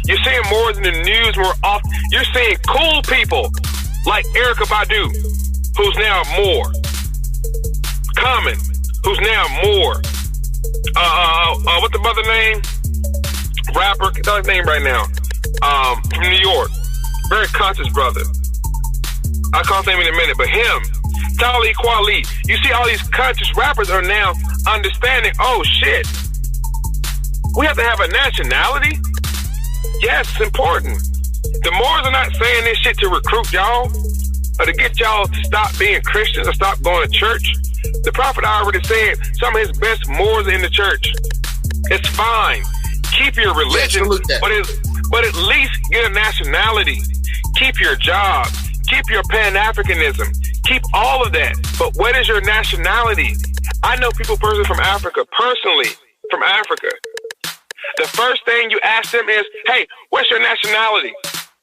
You're seeing Moors in the news more often. You're seeing cool people like Erykah Badu, who's now Moor. Common, who's now Moor. What's the brother name? Rapper, tell his name right now. From New York. Very conscious brother. I'll call his name in a minute, but him, Talib Kweli. You see all these conscious rappers are now understanding, oh shit, we have to have a nationality? Yes, it's important. The Moors are not saying this shit to recruit y'all or to get y'all to stop being Christians or stop going to church. The prophet already said some of his best Moors are in the church. It's fine. Keep your religion, but at least get a nationality. Keep your job. Keep your Pan-Africanism. Keep all of that. But what is your nationality? I know people personally from Africa. The first thing you ask them is, hey, what's your nationality?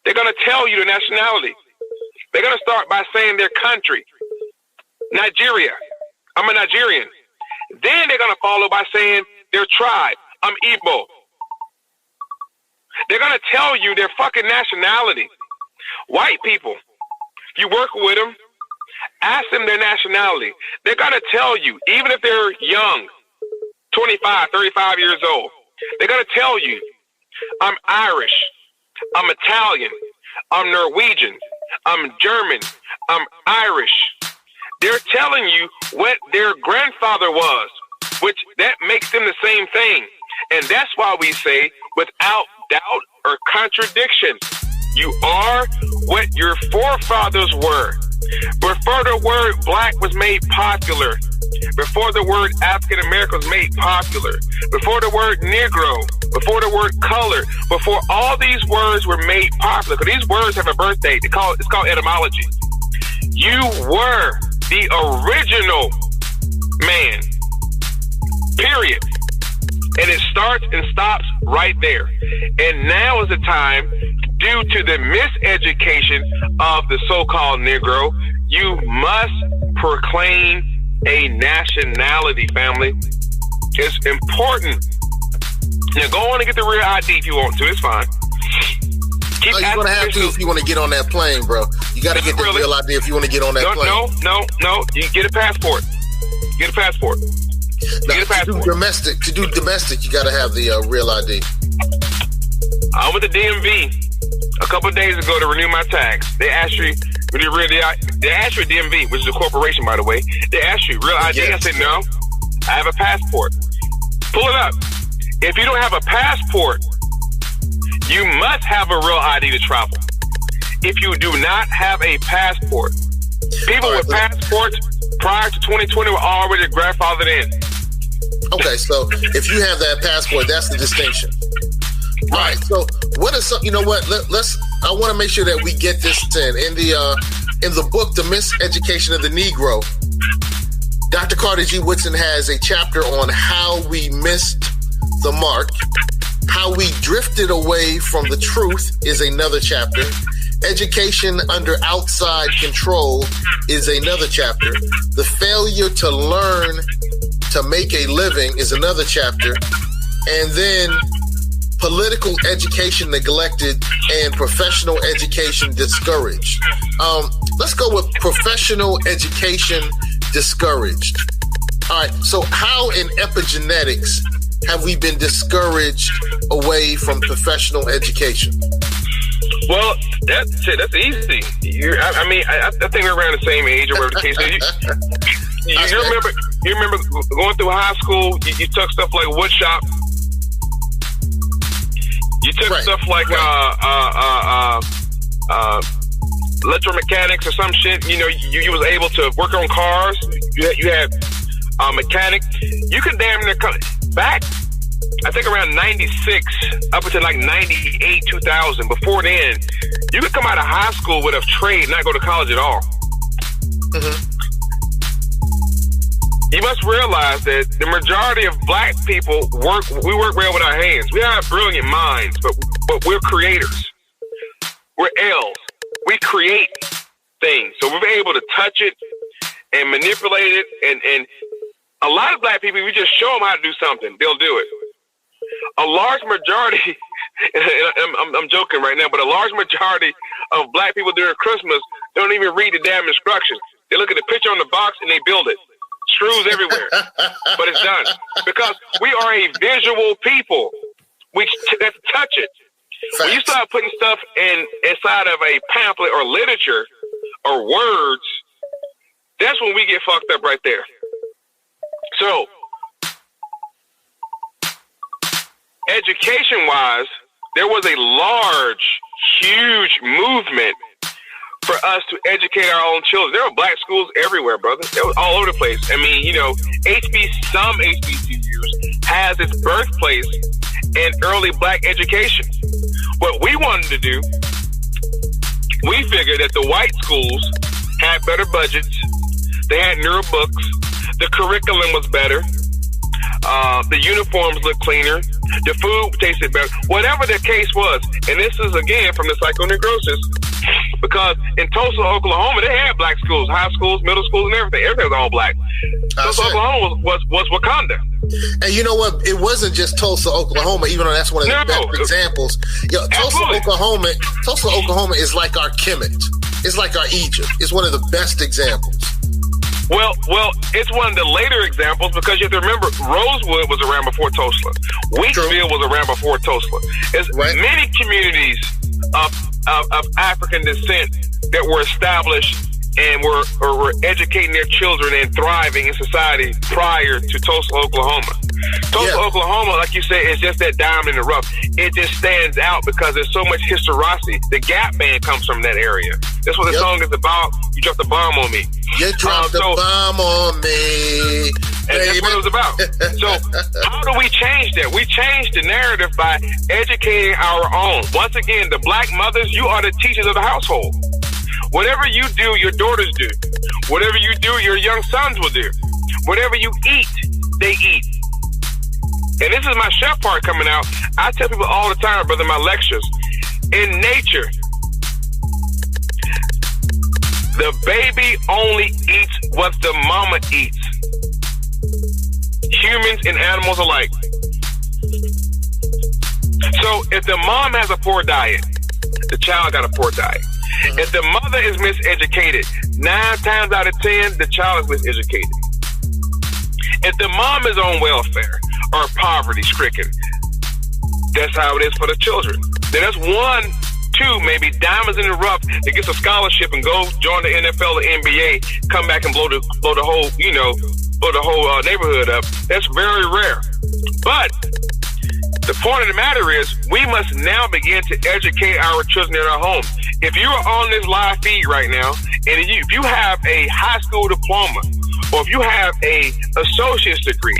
They're going to tell you the nationality. They're going to start by saying their country. Nigeria. I'm a Nigerian. Then they're going to follow by saying their tribe. I'm Igbo. They're going to tell you their fucking nationality. White people, you work with them, ask them their nationality. They're going to tell you, even if they're young, 25, 35 years old, they're going to tell you, I'm Irish, I'm Italian, I'm Norwegian, I'm German, I'm Irish. They're telling you what their grandfather was, which that makes them the same thing. And that's why we say, without doubt or contradiction, you are what your forefathers were. Before the word black was made popular, before the word African American was made popular, before the word Negro, before the word color, before all these words were made popular, because these words have a birth date. It's called etymology. You were the original man. Period. And it starts and stops right there. And now is the time, due to the miseducation of the so-called Negro, you must proclaim a nationality, family. It's important. Now go on and get the real ID if you want to. It's fine. You're going to have to if you want to get on that plane, bro. You got to get the real ID if you want to get on that plane. No. You get a passport. Get a passport. Now, to do domestic, you got to have the real ID. I went to DMV a couple of days ago to renew my tax. They asked you, DMV, which is a corporation, by the way. They asked you, real ID? Yes. I said, no, I have a passport. Pull it up. If you don't have a passport, you must have a real ID to travel. If you do not have a passport, people with passports prior to 2020 were already grandfathered in. Okay, so if you have that passport, that's the distinction. All right. So what is some? You know what? I want to make sure that we get this in the book, The Miseducation of the Negro. Dr. Carter G. Woodson has a chapter on how we missed the mark, how we drifted away from the truth is another chapter. Education under outside control is another chapter. The failure to learn to make a living is another chapter. And then political education neglected and professional education discouraged. Let's go with professional education discouraged. All right, so how in epigenetics have we been discouraged away from professional education? Well, that's easy. I think we're around the same age or whatever the case is. You remember going through high school, you took stuff like woodshop. You took stuff like electromechanics or some shit. You know, you was able to work on cars. You had mechanic. You could damn near back. I think around 96 up until like 98, 2000. Before then, you could come out of high school with a trade, not go to college at all. Mm-hmm. You must realize that the majority of black people work well with our hands. We have brilliant minds, but we're creators. We're L's. We create things. So we're able to touch it and manipulate it. And a lot of black people, we just show them how to do something, they'll do it. A large majority, I'm joking right now, but a large majority of black people during Christmas don't even read the damn instructions. They look at the picture on the box and they build it. Screws everywhere, but it's done because we are a visual people. We have to touch it. Facts. When you start putting stuff inside of a pamphlet or literature or words, that's when we get fucked up right there. So, education-wise, there was a large, huge movement for us to educate our own children. There were black schools everywhere, brother. It was all over the place. I mean, you know, some HBCUs has its birthplace in early black education. What we wanted to do, we figured that the white schools had better budgets. They had newer books. The curriculum was better. The uniforms looked cleaner. The food tasted better. Whatever the case was. And this is, again, from the psychoneurosis. Because in Tulsa, Oklahoma, they had black black schools, high schools, middle schools, and everything. Everything was all black. Tulsa, Oklahoma was Wakanda. And you know what? It wasn't just Tulsa, Oklahoma, even though that's one of the best examples. Tulsa, Oklahoma is like our Kemet. It's like our Egypt. It's one of the best examples. Well, it's one of the later examples because you have to remember Rosewood was around before Tulsa. Wheatville was around before Tulsa. There's many communities of African descent that were established and were educating their children and thriving in society prior to Tulsa, Oklahoma. Tulsa, Oklahoma, like you said, is just that diamond in the rough. It just stands out because there's so much historicity. The Gap Band comes from that area. That's what the song is about. You dropped the bomb on me. You dropped the bomb on me. And that's what it was about. So how do we change that? We change the narrative by educating our own. Once again, the black mothers, you are the teachers of the household. Whatever you do, your daughters do. Whatever you do, your young sons will do. Whatever you eat, they eat. And this is my chef part coming out. I tell people all the time, brother, in my lectures, in nature, the baby only eats what the mama eats. Humans and animals alike. So if the mom has a poor diet, the child got a poor diet. If the mother is miseducated, 9 times out of 10, the child is miseducated. If the mom is on welfare or poverty-stricken, that's how it is for the children. Then that's 1, 2, maybe diamonds in the rough that gets a scholarship and go join the NFL or NBA, come back and blow the whole, blow the whole neighborhood up. That's very rare. But the point of the matter is, we must now begin to educate our children in our homes. If you are on this live feed right now, and if you have a high school diploma, or if you have a associate's degree,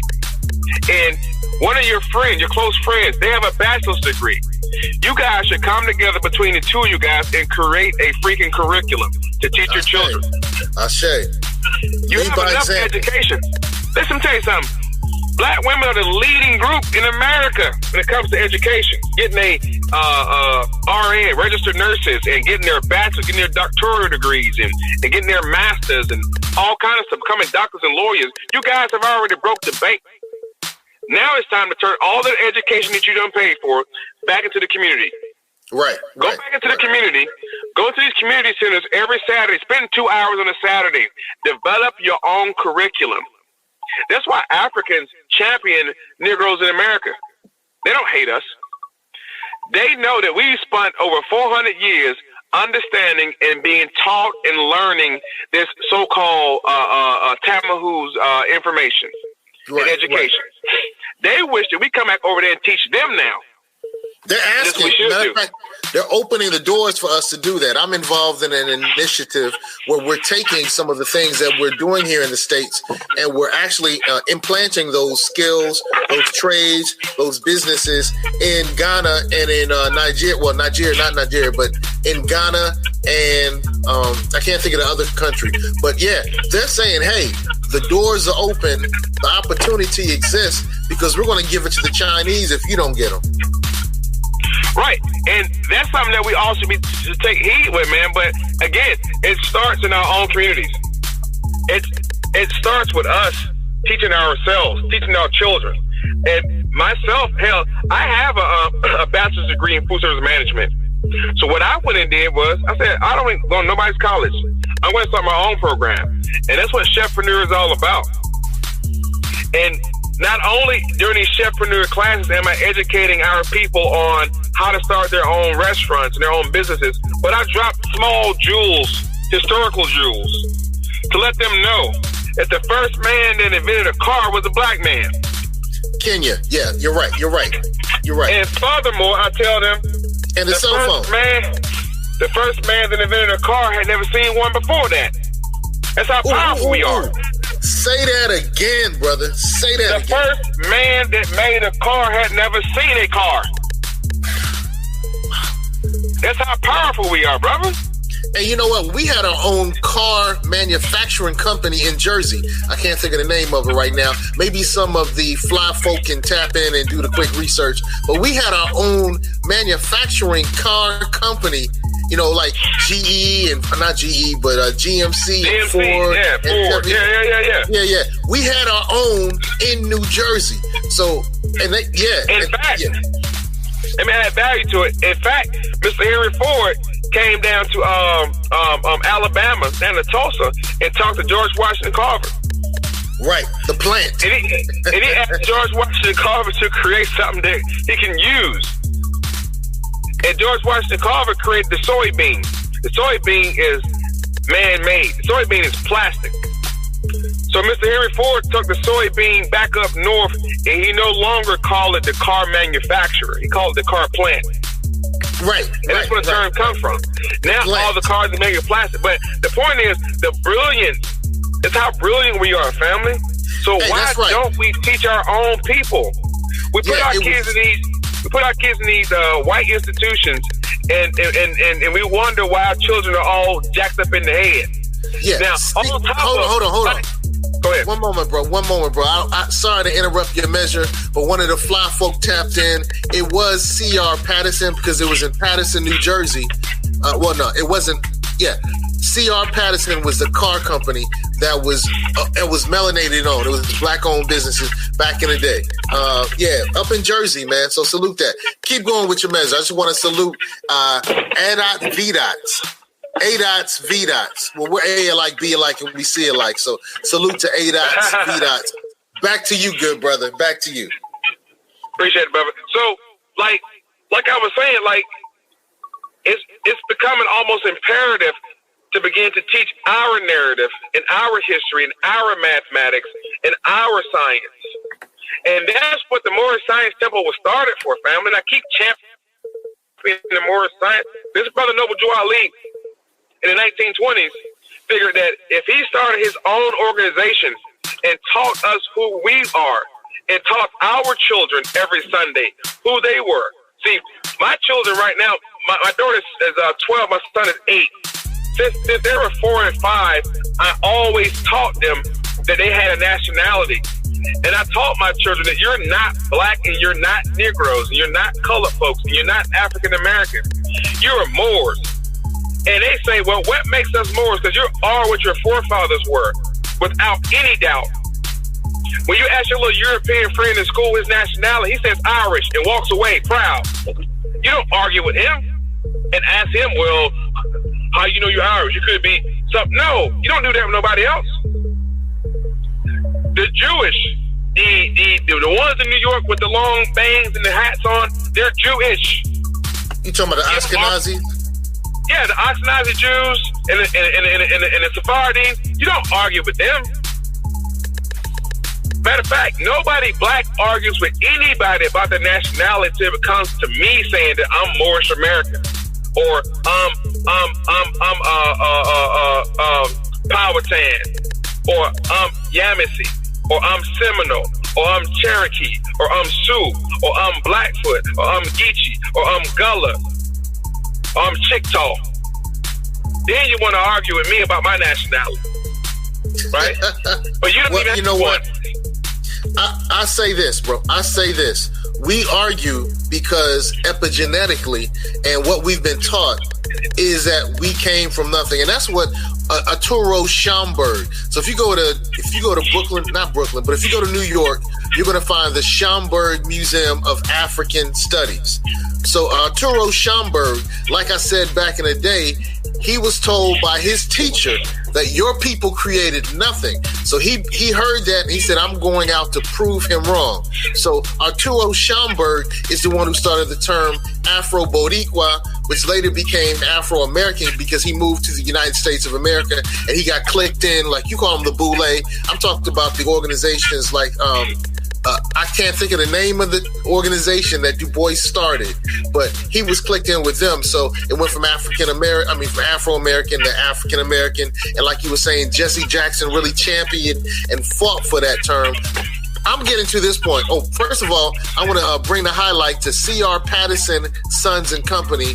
and one of your friends, your close friends, they have a bachelor's degree, you guys should come together between the two of you guys and create a freaking curriculum to teach your children. You have enough education. Listen, tell you something. Black women are the leading group in America when it comes to education. Getting a RN, registered nurses, and getting their bachelor's, getting their doctoral degrees, and getting their masters, and all kinds of stuff, becoming doctors and lawyers. You guys have already broke the bank. Now it's time to turn all the education that you done paid for back into the community. Go back into the community. Go to these community centers every Saturday. Spend 2 hours on a Saturday. Develop your own curriculum. That's why Africans champion Negroes in America. They don't hate us. They know that we spent over 400 years understanding and being taught and learning this so-called Tamahu's information and education. They wish that we come back over there and teach them now. They're asking. Matter of fact, they're opening the doors for us to do that. I'm involved in an initiative where we're taking some of the things that we're doing here in the States, and we're actually implanting those skills, those trades, those businesses in Ghana and in Nigeria. Well, Nigeria, not Nigeria, but in Ghana and I can't think of the other country. But yeah, they're saying, hey, the doors are open, the opportunity exists, because we're going to give it to the Chinese if you don't get them. Right, and that's something that we all should be to take heed with, man. But again, it starts in our own communities. It starts with us teaching ourselves, teaching our children. And myself, hell, I have a bachelor's degree in food service management. So what I went and did was, I said, I don't go to nobody's college. I'm going to start my own program, and that's what Chefpreneur is all about. And not only during these Chefpreneur classes am I educating our people on how to start their own restaurants and their own businesses, but I drop small jewels, historical jewels, to let them know that the first man that invented a car was a black man. Kenya, yeah, you're right. And furthermore, I tell them, and the cell phone. The first man that invented a car had never seen one before that. That's how powerful we are. Say that again, brother. Say that again. The first man that made a car had never seen a car. That's how powerful we are, brother. And you know what? We had our own car manufacturing company in Jersey. I can't think of the name of it right now. Maybe some of the fly folk can tap in and do the quick research. But we had our own manufacturing car company, you know, like GE and not GE, but GMC and Ford. Yeah, Ford. Yeah. We had our own in New Jersey. So, and they, in fact, let me add value to it. In fact, Mr. Henry Ford came down to Alabama, down to Tulsa, and talked to George Washington Carver. Right, the plant. And he asked George Washington Carver to create something that he can use. And George Washington Carver created the soybean. The soybean is man-made. The soybean is plastic. So Mr. Henry Ford took the soybean back up north, and he no longer called it the car manufacturer. He called it the car plant. Right. And that's where the term comes from. Now all the cars are made of plastic. But the point is, the brilliance is how brilliant we are, family. So why don't we teach our own people? We put our kids in these white institutions, and we wonder why our children are all jacked up in the head. Yeah. Now, hold on. Go ahead. One moment, bro. I sorry to interrupt your measure, but one of the fly folk tapped in. It was C.R. Patterson because it was in Patterson, New Jersey. It wasn't. Yeah. C.R. Patterson was the car company that was melanated owned. It was black-owned businesses back in the day. Up in Jersey, man. So salute that. Keep going with your measure. I just want to salute A-Dot, V-Dots. A-Dots, V-Dots. Well, we're A alike, B alike, and we C alike. So salute to A-Dots, V-Dots. Back to you, good brother. Back to you. Appreciate it, brother. So, like I was saying, it's becoming almost imperative to begin to teach our narrative and our history and our mathematics and our science. And that's what the Moorish Science Temple was started for, family. And I keep championing the Moorish Science. This brother Noble Jew Ali in the 1920s figured that if he started his own organization and taught us who we are and taught our children every Sunday who they were. See, my children right now, my daughter is 12, my son is 8. Since they were 4 and 5, I always taught them that they had a nationality. And I taught my children that you're not black and you're not Negroes and you're not colored folks and you're not African American. You're Moors. And they say, well, what makes us Moors? Because you are what your forefathers were, without any doubt. When you ask your little European friend in school his nationality, he says Irish and walks away proud. You don't argue with him and ask him, well, how you know you're Irish? You could be something. No, you don't do that with nobody else. The Jewish, the ones in New York with the long bangs and the hats on, they're Jewish. You talking about the Ashkenazi? Yeah, the Ashkenazi Jews and the Sephardim. You don't argue with them. Matter of fact, nobody black argues with anybody about their nationality until it comes to me saying that I'm Moorish American, or I'm Powhatan, or I'm Yamasee, or I'm Seminole, or I'm Cherokee, or I'm Sioux, or I'm Blackfoot, or I'm Geechee, or I'm Gullah, or I'm Chickasaw. Then you want to argue with me about my nationality, right? But you don't even have you know what? I say this, bro. I say this. We argue because epigenetically, and what we've been taught is that we came from nothing, and that's what Arturo Schomburg. So if you go to Brooklyn, not Brooklyn, but if you go to New York, you're going to find the Schomburg Museum of African Studies. So Arturo Schomburg, like I said back in the day, he was told by his teacher that your people created nothing. So he heard that and he said, I'm going out to prove him wrong. So Arturo Schomburg is the one who started the term Afro-Boricua, which later became Afro-American because he moved to the United States of America and he got clicked in, like you call them the Boule. I'm talking about the organizations like, I can't think of the name of the organization that Du Bois started, but he was clicked in with them. So it went from from Afro-American to African-American. And like you were saying, Jesse Jackson really championed and fought for that term. I'm getting to this point. Oh, first of all, I want to bring the highlight to C.R. Patterson, Sons and Company,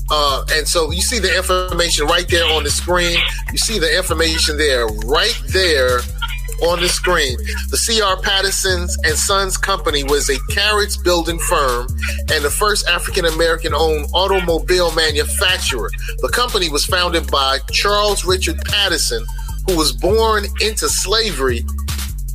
And so you see the information right there on the screen. You see the information there, right there on the screen. The C.R. Patterson and Sons Company was a carriage building firm and the first African-American owned automobile manufacturer. The company was founded by Charles Richard Patterson, who was born into slavery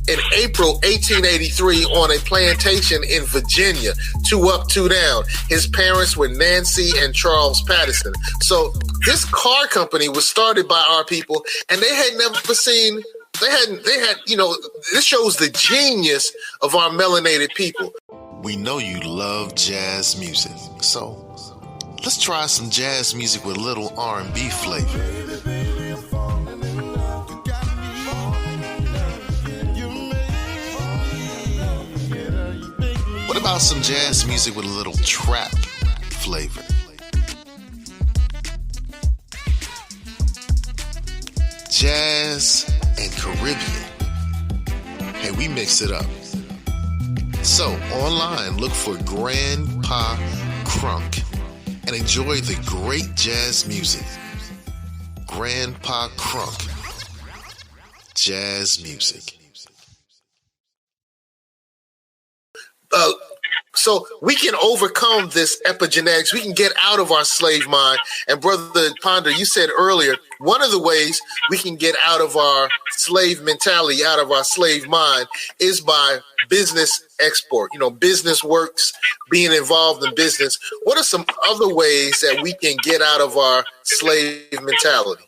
in April 1883 on a plantation in Virginia, 2 up, 2 down. His parents were Nancy and Charles Patterson. So this car company was started by our people, and they had never seen. They had, this shows the genius of our melanated people. We know you love jazz music, so let's try some jazz music with a little R&B flavor. What about some jazz music with a little trap flavor? Jazz and Caribbean. Hey, we mix it up. So, online, look for Grandpa Crunk and enjoy the great jazz music. Grandpa Crunk. Jazz music. So we can overcome this epigenetics. We can get out of our slave mind. And Brother Ponder, you said earlier, one of the ways we can get out of our slave mentality, out of our slave mind, is by business export. Business works, being involved in business. What are some other ways that we can get out of our slave mentality?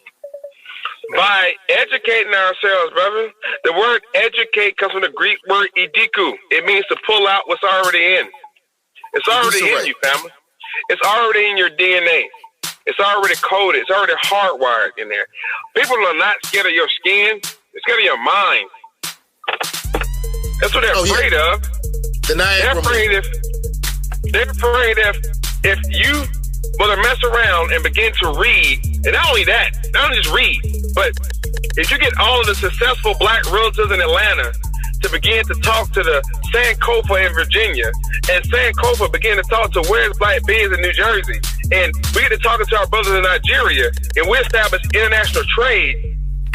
By educating ourselves, brother. The word educate comes from the Greek word idiku. It means to pull out what's already in. It's already in you, family. It's already in your DNA. It's already coded. It's already hardwired in there. People are not scared of your skin. They're scared of your mind. That's what they're afraid of. They're afraid if you whether mess around and begin to read, and not only that, not only just read, but if you get all of the successful black realtors in Atlanta to begin to talk to the Sankofa in Virginia, and Sankofa begin to talk to Where's Black Biz in New Jersey, and we get to talking to our brothers in Nigeria, and we establish international trade,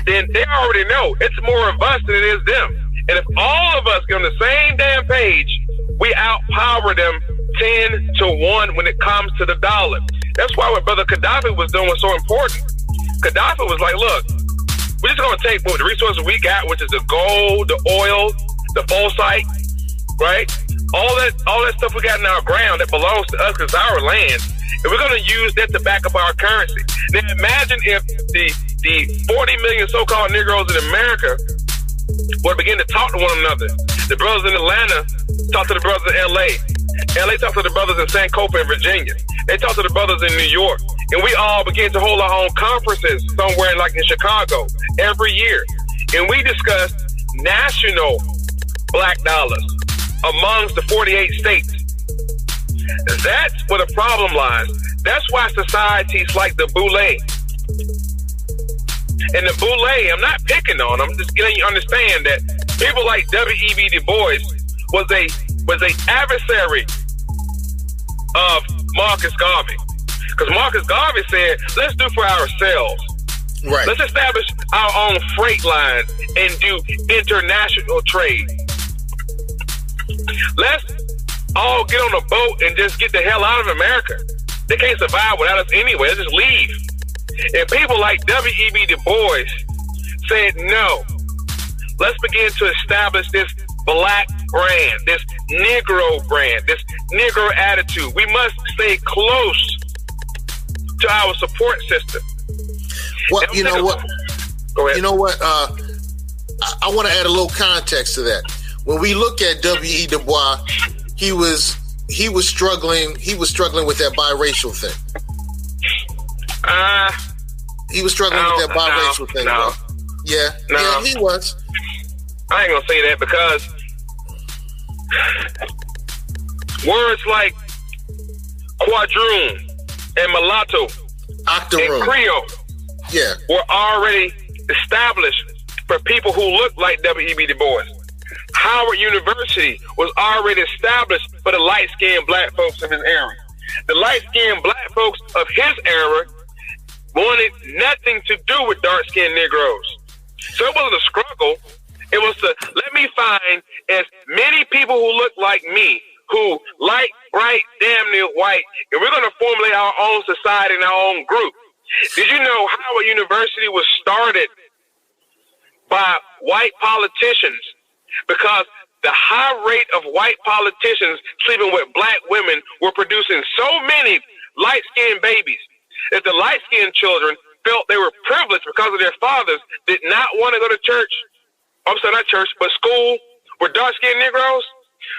then they already know it's more of us than it is them. And if all of us get on the same damn page, we outpower them 10 to 1 when it comes to the dollar. That's why what Brother Gaddafi was doing was so important. Gaddafi was like, look, we're just going to take the resources we got, which is the gold, the oil, the bauxite, right? All that stuff we got in our ground that belongs to us because it's our land, and we're going to use that to back up our currency. Now imagine if the 40 million so-called Negroes in America would begin to talk to one another. The brothers in Atlanta talk to the brothers in LA. LA talk to the brothers in Sankofa in Virginia. They talk to the brothers in New York. And we all begin to hold our own conferences somewhere like in Chicago every year. And we discuss national black dollars amongst the 48 states. That's where the problem lies. That's why societies like the Boule. And the Boule, I'm not picking on them, I'm just getting you to understand that people like W.E.B. Du Bois was a adversary of Marcus Garvey. Because Marcus Garvey said, let's do for ourselves. Right. Let's establish our own freight line and do international trade. Let's all get on a boat and just get the hell out of America. They can't survive without us anyway. Let's just leave. And people like W.E.B. Du Bois said, no, let's begin to establish this black brand, this Negro brand, this Negro attitude. We must stay close to our support system. Well, you know what? Go ahead. You know what? I want to add a little context to that. When we look at W.E. Du Bois, he was struggling. He was struggling with that biracial thing. He was struggling with that biracial thing, bro. Yeah, he was. I ain't gonna say that because words like quadroon and mulatto and Creole were already established for people who look like W.E.B. Du Bois. Howard University was already established for the light-skinned black folks in this area. The light-skinned black folks of his era wanted nothing to do with dark-skinned Negroes. So it wasn't a struggle. It was to let me find as many people who look like me, who light, bright, damn near white, and we're going to formulate our own society and our own group. Did you know Howard University was started by white politicians? Because the high rate of white politicians sleeping with black women were producing so many light-skinned babies that the light-skinned children felt they were privileged because of their fathers did not want to go to church. I'm sorry, not church, but school with dark-skinned Negroes.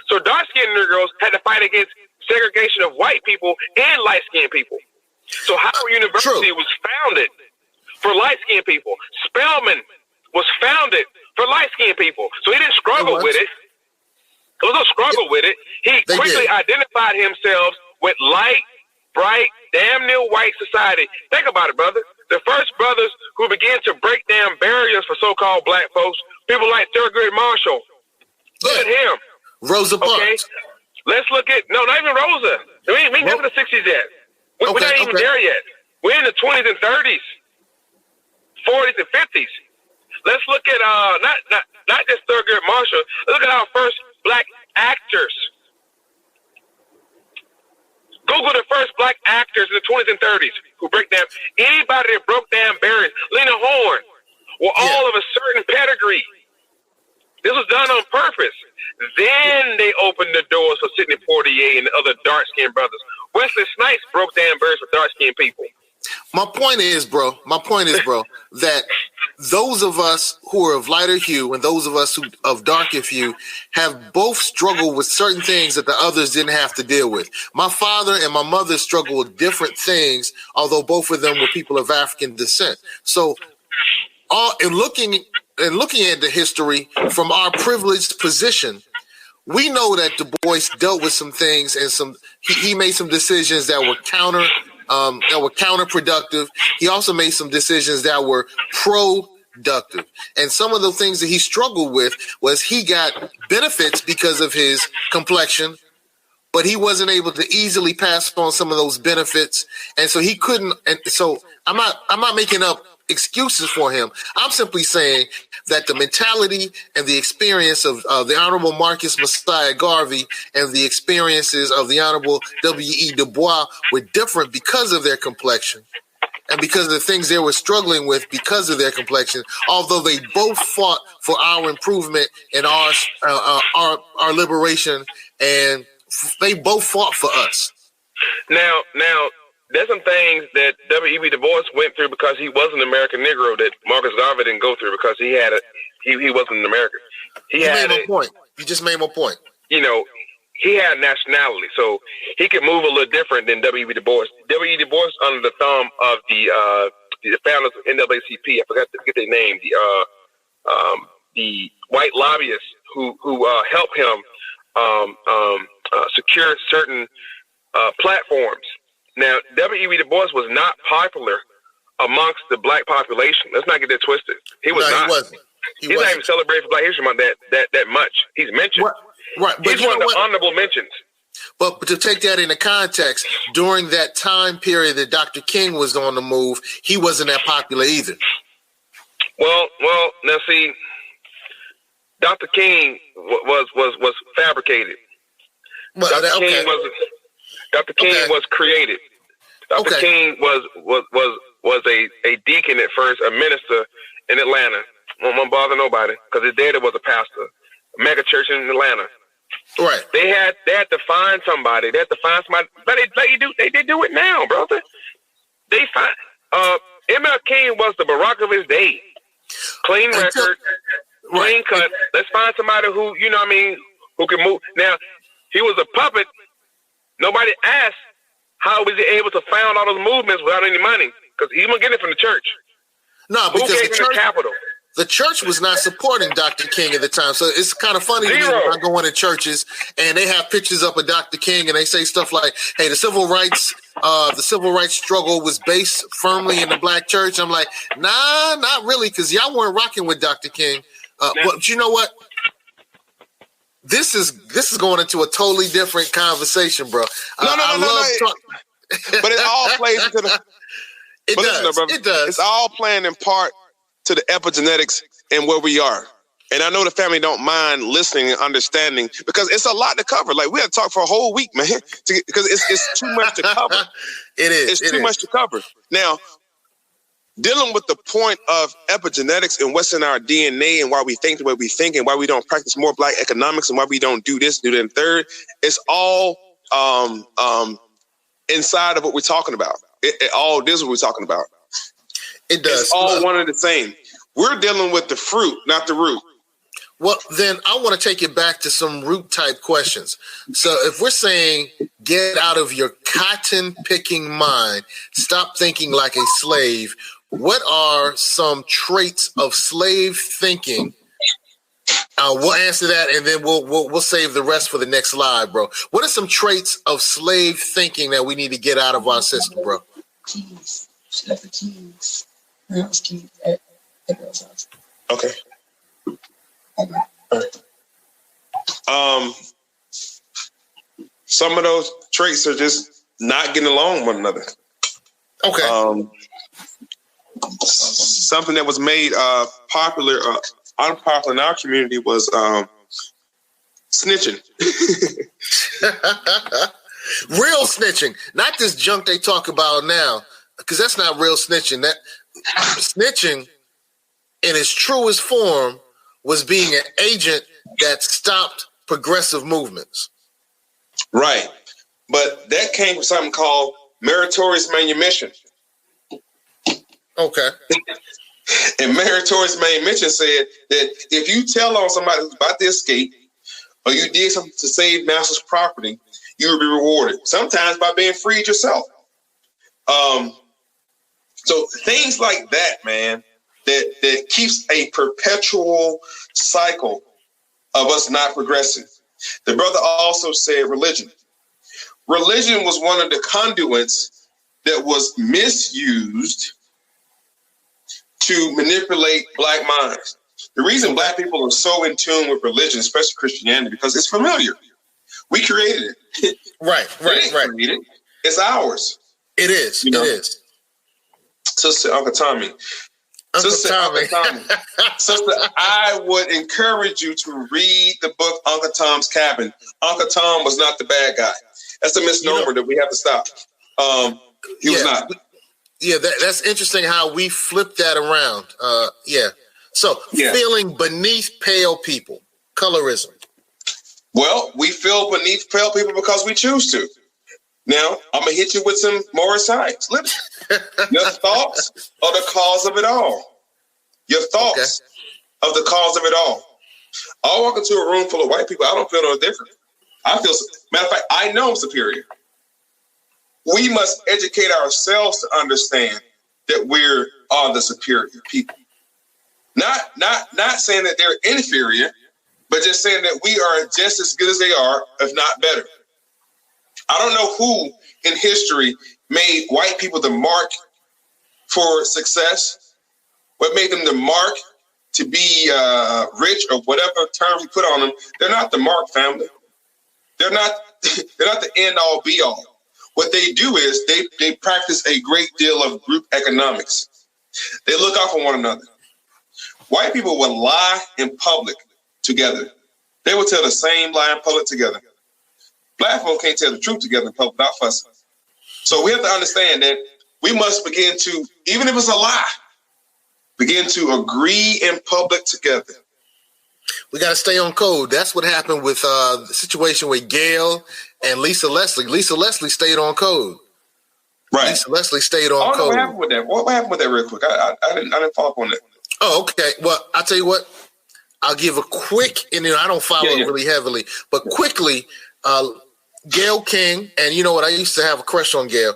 So dark-skinned Negroes had to fight against segregation of white people and light-skinned people. So Howard University was founded for light-skinned people. Spelman was founded for light-skinned people. So he didn't struggle with it. There was no struggle with it. He quickly identified himself with light, bright, damn near white society. Think about it, brother. The first brothers who began to break down barriers for so-called black folks, people like Thurgood Marshall. Look at him. Rosa Parks. Okay? Let's look at, no, not even Rosa. We ain't get to the 60s yet. We're not even there yet. We're in the 20s and 30s, 40s and 50s. Let's look at not just Thurgood Marshall. Look at our first black actors. Google the first black actors in the 20s and 30s who break down. Anybody that broke down barriers. Lena Horne were all of a certain pedigree. This was done on purpose. Then they opened the doors for Sidney Poitier and the other dark-skinned brothers. Wesley Snipes broke down barriers for dark-skinned people. My point is, bro, that those of us who are of lighter hue and those of us who of darker hue have both struggled with certain things that the others didn't have to deal with. My father and my mother struggled with different things, although both of them were people of African descent. So, in looking at the history from our privileged position, we know that Du Bois dealt with some things and he made some decisions that were counterproductive. He also made some decisions that were productive. And some of the things that he struggled with was he got benefits because of his complexion, but he wasn't able to easily pass on some of those benefits. And so he couldn't. And so I'm not making up excuses for him. I'm simply saying that the mentality and the experience of the Honorable Marcus Messiah Garvey and the experiences of the Honorable W.E. Du Bois were different because of their complexion and because of the things they were struggling with because of their complexion, although they both fought for our improvement and our liberation, and they both fought for us. Now, there's some things that W.E.B. Du Bois went through because he was an American Negro that Marcus Garvey didn't go through because he wasn't an American. You just made my point. You know, he had nationality, so he could move a little different than W.E.B. Du Bois. W.E.B. Du Bois under the thumb of the founders of NAACP. I forgot to get their name. The white lobbyists who helped him secure certain platforms. Now, W.E.B. Du Bois was not popular amongst the black population. Let's not get that twisted. He was not. He's not even celebrated for Black History Month that much. He's mentioned. Right. But he's one of the honorable mentions. But to take that into context, during that time period that Dr. King was on the move, he wasn't that popular either. Well, now see, Dr. King was fabricated. Well, Dr. King was created. Dr. King was a deacon at first, a minister in Atlanta. Won't bother nobody because his daddy was a pastor, a mega church in Atlanta. Right. They had to find somebody. They had to find somebody. But they do it now, brother. They find M.L. King was the Barack of his day. Clean record, clean cut. Let's find somebody who who can move. Now he was a puppet. Nobody asked how was he able to found all those movements without any money? Because he wasn't getting it from the church. No, because the church was not supporting Dr. King at the time. So it's kind of funny to me when I go into churches and they have pictures up of Dr. King and they say stuff like, hey, the civil rights struggle was based firmly in the black church. I'm like, nah, not really, because y'all weren't rocking with Dr. King. But you know what? this is going into a totally different conversation, bro. No. But it all plays into the. It does. It's all playing in part to the epigenetics and where we are. And I know the family don't mind listening and understanding because it's a lot to cover. Like we had to talk for a whole week, man, because it's too much to cover. It is. It's too much to cover. Now, dealing with the point of epigenetics and what's in our DNA and why we think the way we think and why we don't practice more Black economics and why we don't do this, do that, and third, it's all inside of what we're talking about. It all is what we're talking about. It does. It's all one and the same. We're dealing with the fruit, not the root. Well, then I want to take it back to some root type questions. So if we're saying get out of your cotton picking mind, stop thinking like a slave, what are some traits of slave thinking? We'll answer that and then we'll save the rest for the next live, bro. What are some traits of slave thinking that we need to get out of our system, bro? Keys. That's the keys. Keys at girl's house. Okay. Some of those traits are just not getting along with one another. Okay. Something that was made unpopular in our community was snitching. Real snitching, not this junk they talk about now, because that's not real snitching. That snitching in its truest form was being an agent that stopped progressive movements. Right. But that came from something called meritorious manumission. Okay. And meritorious manumission said that if you tell on somebody who's about to escape or you did something to save master's property, you will be rewarded, sometimes by being freed yourself. So things like that, man, that keeps a perpetual cycle of us not progressing. The brother also said religion. Religion was one of the conduits that was misused to manipulate Black minds. The reason Black people are so in tune with religion, especially Christianity, because it's familiar. We created it. Right. It's ours. It is. You know? It is. Sister Uncle Tommy. Sister, I would encourage you to read the book Uncle Tom's Cabin. Uncle Tom was not the bad guy. That's a misnomer that we have to stop. He was not. Yeah, that's interesting how we flip that around. So feeling beneath pale people, colorism. Well, we feel beneath pale people because we choose to. Now, I'm going to hit you with some more science. Your thoughts are the cause of it all. Your thoughts of the cause of it all. I walk into a room full of white people, I don't feel no different. Matter of fact, I know I'm superior. We must educate ourselves to understand that we're the superior people. Not saying that they're inferior, but just saying that we are just as good as they are, if not better. I don't know who in history made white people the mark for success, what made them the mark to be rich or whatever term we put on them. They're not the mark, family. They're not the end all be all. What they do is they practice a great deal of group economics. They look out for one another. White people will lie in public together. They will tell the same lie in public together. Black folk can't tell the truth together in public without fussing. So we have to understand that we must begin to, even if it's a lie, begin to agree in public together. We got to stay on code. That's what happened with the situation with Gail and Lisa Leslie. Lisa Leslie stayed on code. Right. Lisa Leslie stayed on code. What happened with that? What happened with that real quick? I didn't follow up on that. Oh, okay. Well, I'll tell you what. I'll give a quick, and I don't follow it really heavily, but quickly, Gail King, and you know what? I used to have a crush on Gail.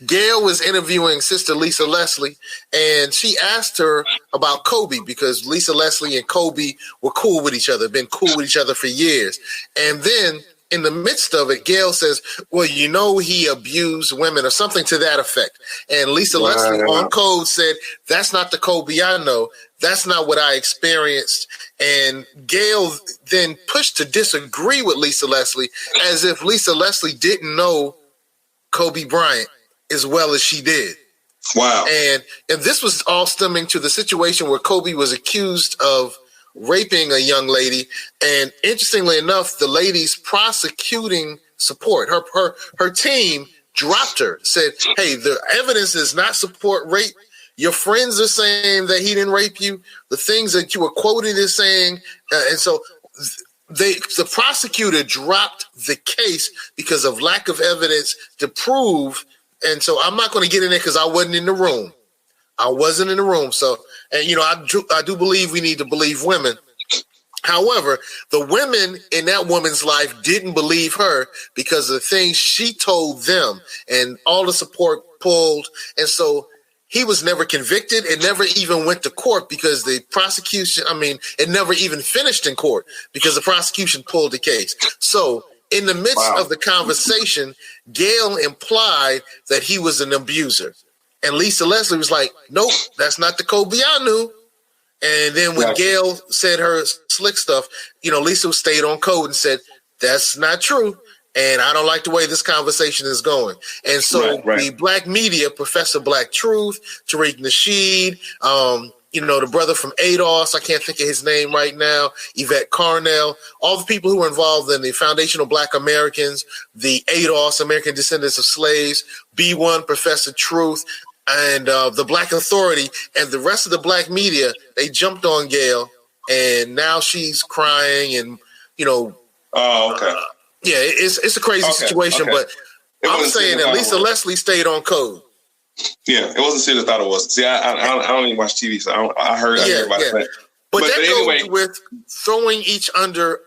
Gail was interviewing Sister Lisa Leslie, and she asked her about Kobe because Lisa Leslie and Kobe were cool with each other, been cool with each other for years. And then in the midst of it, Gail says, well, he abused women or something to that effect. And Lisa Leslie on Code said, that's not the Kobe I know. That's not what I experienced. And Gail then pushed to disagree with Lisa Leslie as if Lisa Leslie didn't know Kobe Bryant as well as she did. Wow. And this was all stemming to the situation where Kobe was accused of raping a young lady. And interestingly enough, the lady's prosecuting support, her team dropped her, said, hey, the evidence does not support rape. Your friends are saying that he didn't rape you. The things that you were quoted as saying. And so the prosecutor dropped the case because of lack of evidence to prove. And so I'm not going to get in there because I wasn't in the room. I wasn't in the room. So, and I do believe we need to believe women. However, the women in that woman's life didn't believe her because of the things she told them and all the support pulled. And so he was never convicted. It never even went to court because the prosecution, it never even finished in court because the prosecution pulled the case. So in the midst of the conversation, Gail implied that he was an abuser. And Lisa Leslie was like, nope, that's not the Kobe I knew. And then when Gail said her slick stuff, Lisa stayed on Code and said, that's not true. And I don't like the way this conversation is going. And so the black media, Professor Black Truth, Tariq Nasheed, the brother from ADOS, I can't think of his name right now, Yvette Carnell, all the people who were involved in the Foundational Black Americans, the ADOS, American Descendants of Slaves, B1, Professor Truth, and the Black Authority, and the rest of the black media, they jumped on Gail, and now she's crying, and it's a crazy situation. But I'm saying that Lisa Leslie stayed on Code. Yeah, it wasn't serious as I thought it was. See, I don't even watch TV, so I heard about it. But that anyway, goes with throwing each other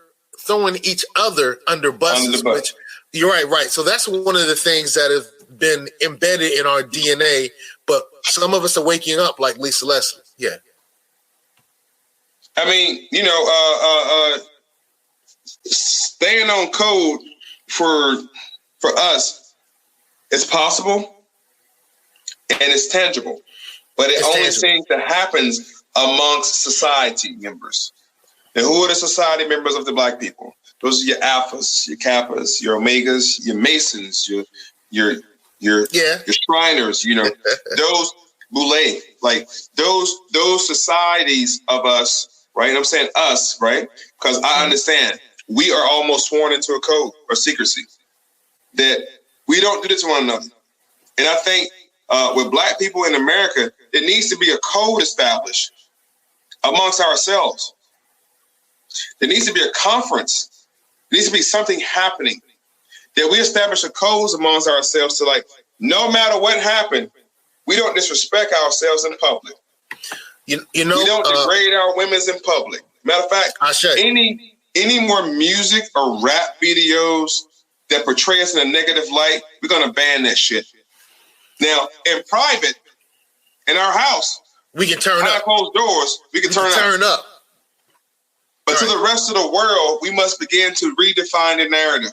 under buses. Which you're right. So that's one of the things that have been embedded in our DNA. But some of us are waking up like Lisa Leslie. Yeah. Staying on code for us is possible and it's tangible, but it only seems to happen amongst society members. And who are the society members of the black people? Those are your alphas, your kappas, your omegas, your masons, your Shriners, those boule, like those societies of us, right? I'm saying us, right? Because I understand we are almost sworn into a code or secrecy that we don't do this to one another. And I think with black people in America, there needs to be a code established amongst ourselves. There needs to be a conference. There needs to be something happening that we establish a codes amongst ourselves to, like, no matter what happened, we don't disrespect ourselves in public. We don't degrade our women's in public. Matter of fact, any more music or rap videos that portray us in a negative light, we're going to ban that shit. Now, in private, in our house, we can turn behind up. Closed doors, we can turn up. But to the rest of the world, we must begin to redefine the narrative.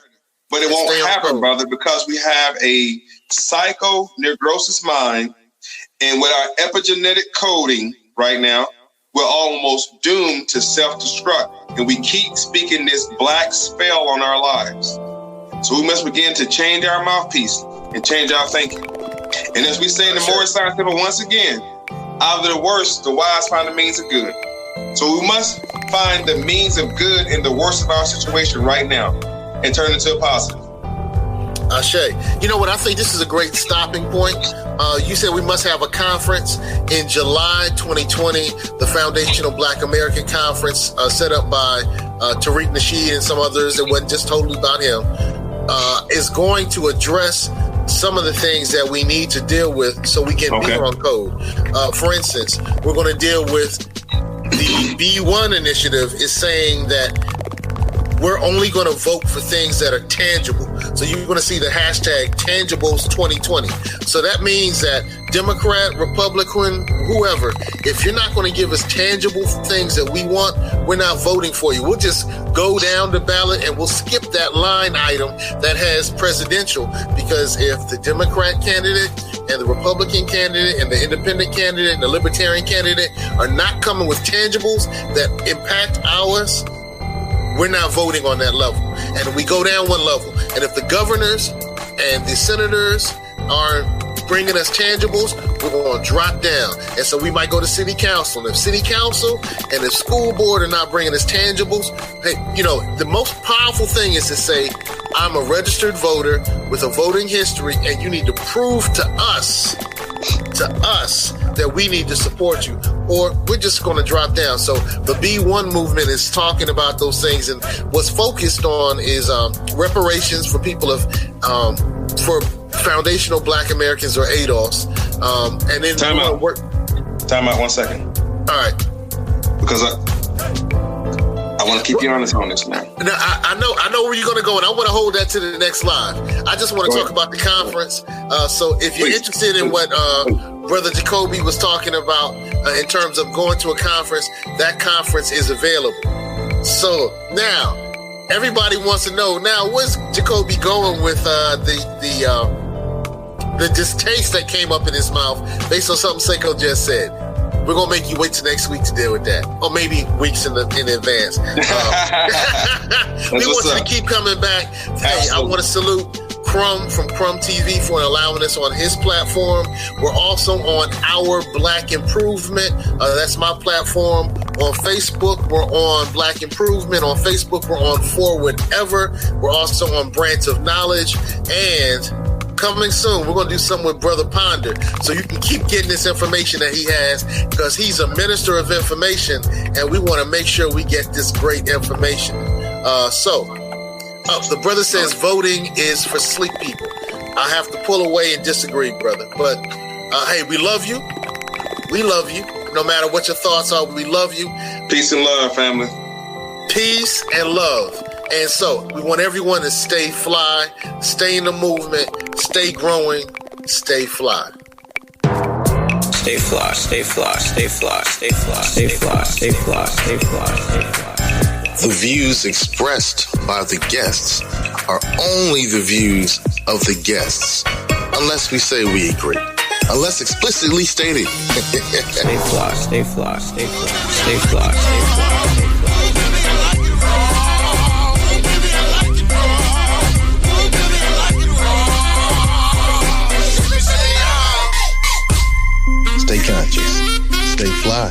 But it won't happen, brother, because we have a psycho-neurosis mind. And with our epigenetic coding right now, we're almost doomed to self-destruct. And we keep speaking this black spell on our lives. So we must begin to change our mouthpiece and change our thinking. And as we say in the Morris Science Temple once again, out of the worst, the wise find the means of good. So we must find the means of good in the worst of our situation right now and turn it into a positive. Ashe. You know what? I think this is a great stopping point. You said we must have a conference in July 2020, the Foundational Black American Conference set up by Tariq Nasheed and some others. It wasn't just totally about him. Is going to address some of the things that we need to deal with so we can be on code. For instance, we're going to deal with the B1 initiative is saying that we're only going to vote for things that are tangible. So you're going to see the hashtag tangibles2020. So that means that Democrat, Republican, whoever, if you're not going to give us tangible things that we want, we're not voting for you. We'll just go down the ballot and we'll skip that line item that has presidential, because if the Democrat candidate and the Republican candidate and the independent candidate and the libertarian candidate are not coming with tangibles that impact ours, we're not voting on that level. And we go down one level. And if the governors and the senators are bringing us tangibles, we're going to drop down. And so we might go to city council. And if city council and the school board are not bringing us tangibles, hey, you know, the most powerful thing is to say, I'm a registered voter with a voting history, and you need to prove to us that we need to support you, or we're just going to drop down. So the B1 movement is talking about those things, and what's focused on is reparations for people of for foundational Black Americans or ADOS. And then time out 1 second. All right, because I want to keep you honest on this, man. Now, I know where you're going to go, and I want to hold that to the next live. I just want to talk about the conference. So if you're interested in what Brother Jacoby was talking about in terms of going to a conference, that conference is available. So now, everybody wants to know, now, where's Jacoby going with the distaste that came up in his mouth based on something Seiko just said? We're going to make you wait till next week to deal with that. Or maybe weeks in advance. We want you to keep coming back. Hey, I want to salute Crumb from Crumb TV for allowing us on his platform. We're also on Our Black Improvement. That's my platform. On Facebook, we're on Black Improvement. On Facebook, we're on Forward Ever. We're also on Branch of Knowledge. And coming soon, we're going to do something with Brother Ponder, so you can keep getting this information that he has, because he's a minister of information, and we want to make sure we get this great information. The brother says voting is for sleep people. I have to pull away and disagree, brother. But hey, we love you. We love you. No matter what your thoughts are, we love you. Peace and love, family. Peace and love. And so we want everyone to stay fly, stay in the movement, stay growing, stay fly. Stay fly, stay fly, stay fly, stay fly, stay fly, stay fly, stay fly, stay fly. The views expressed by the guests are only the views of the guests, unless we say we agree. Unless explicitly stated. Stay fly, stay fly, stay fly, stay fly, stay fly, stay fly. Stay conscious. Stay fly.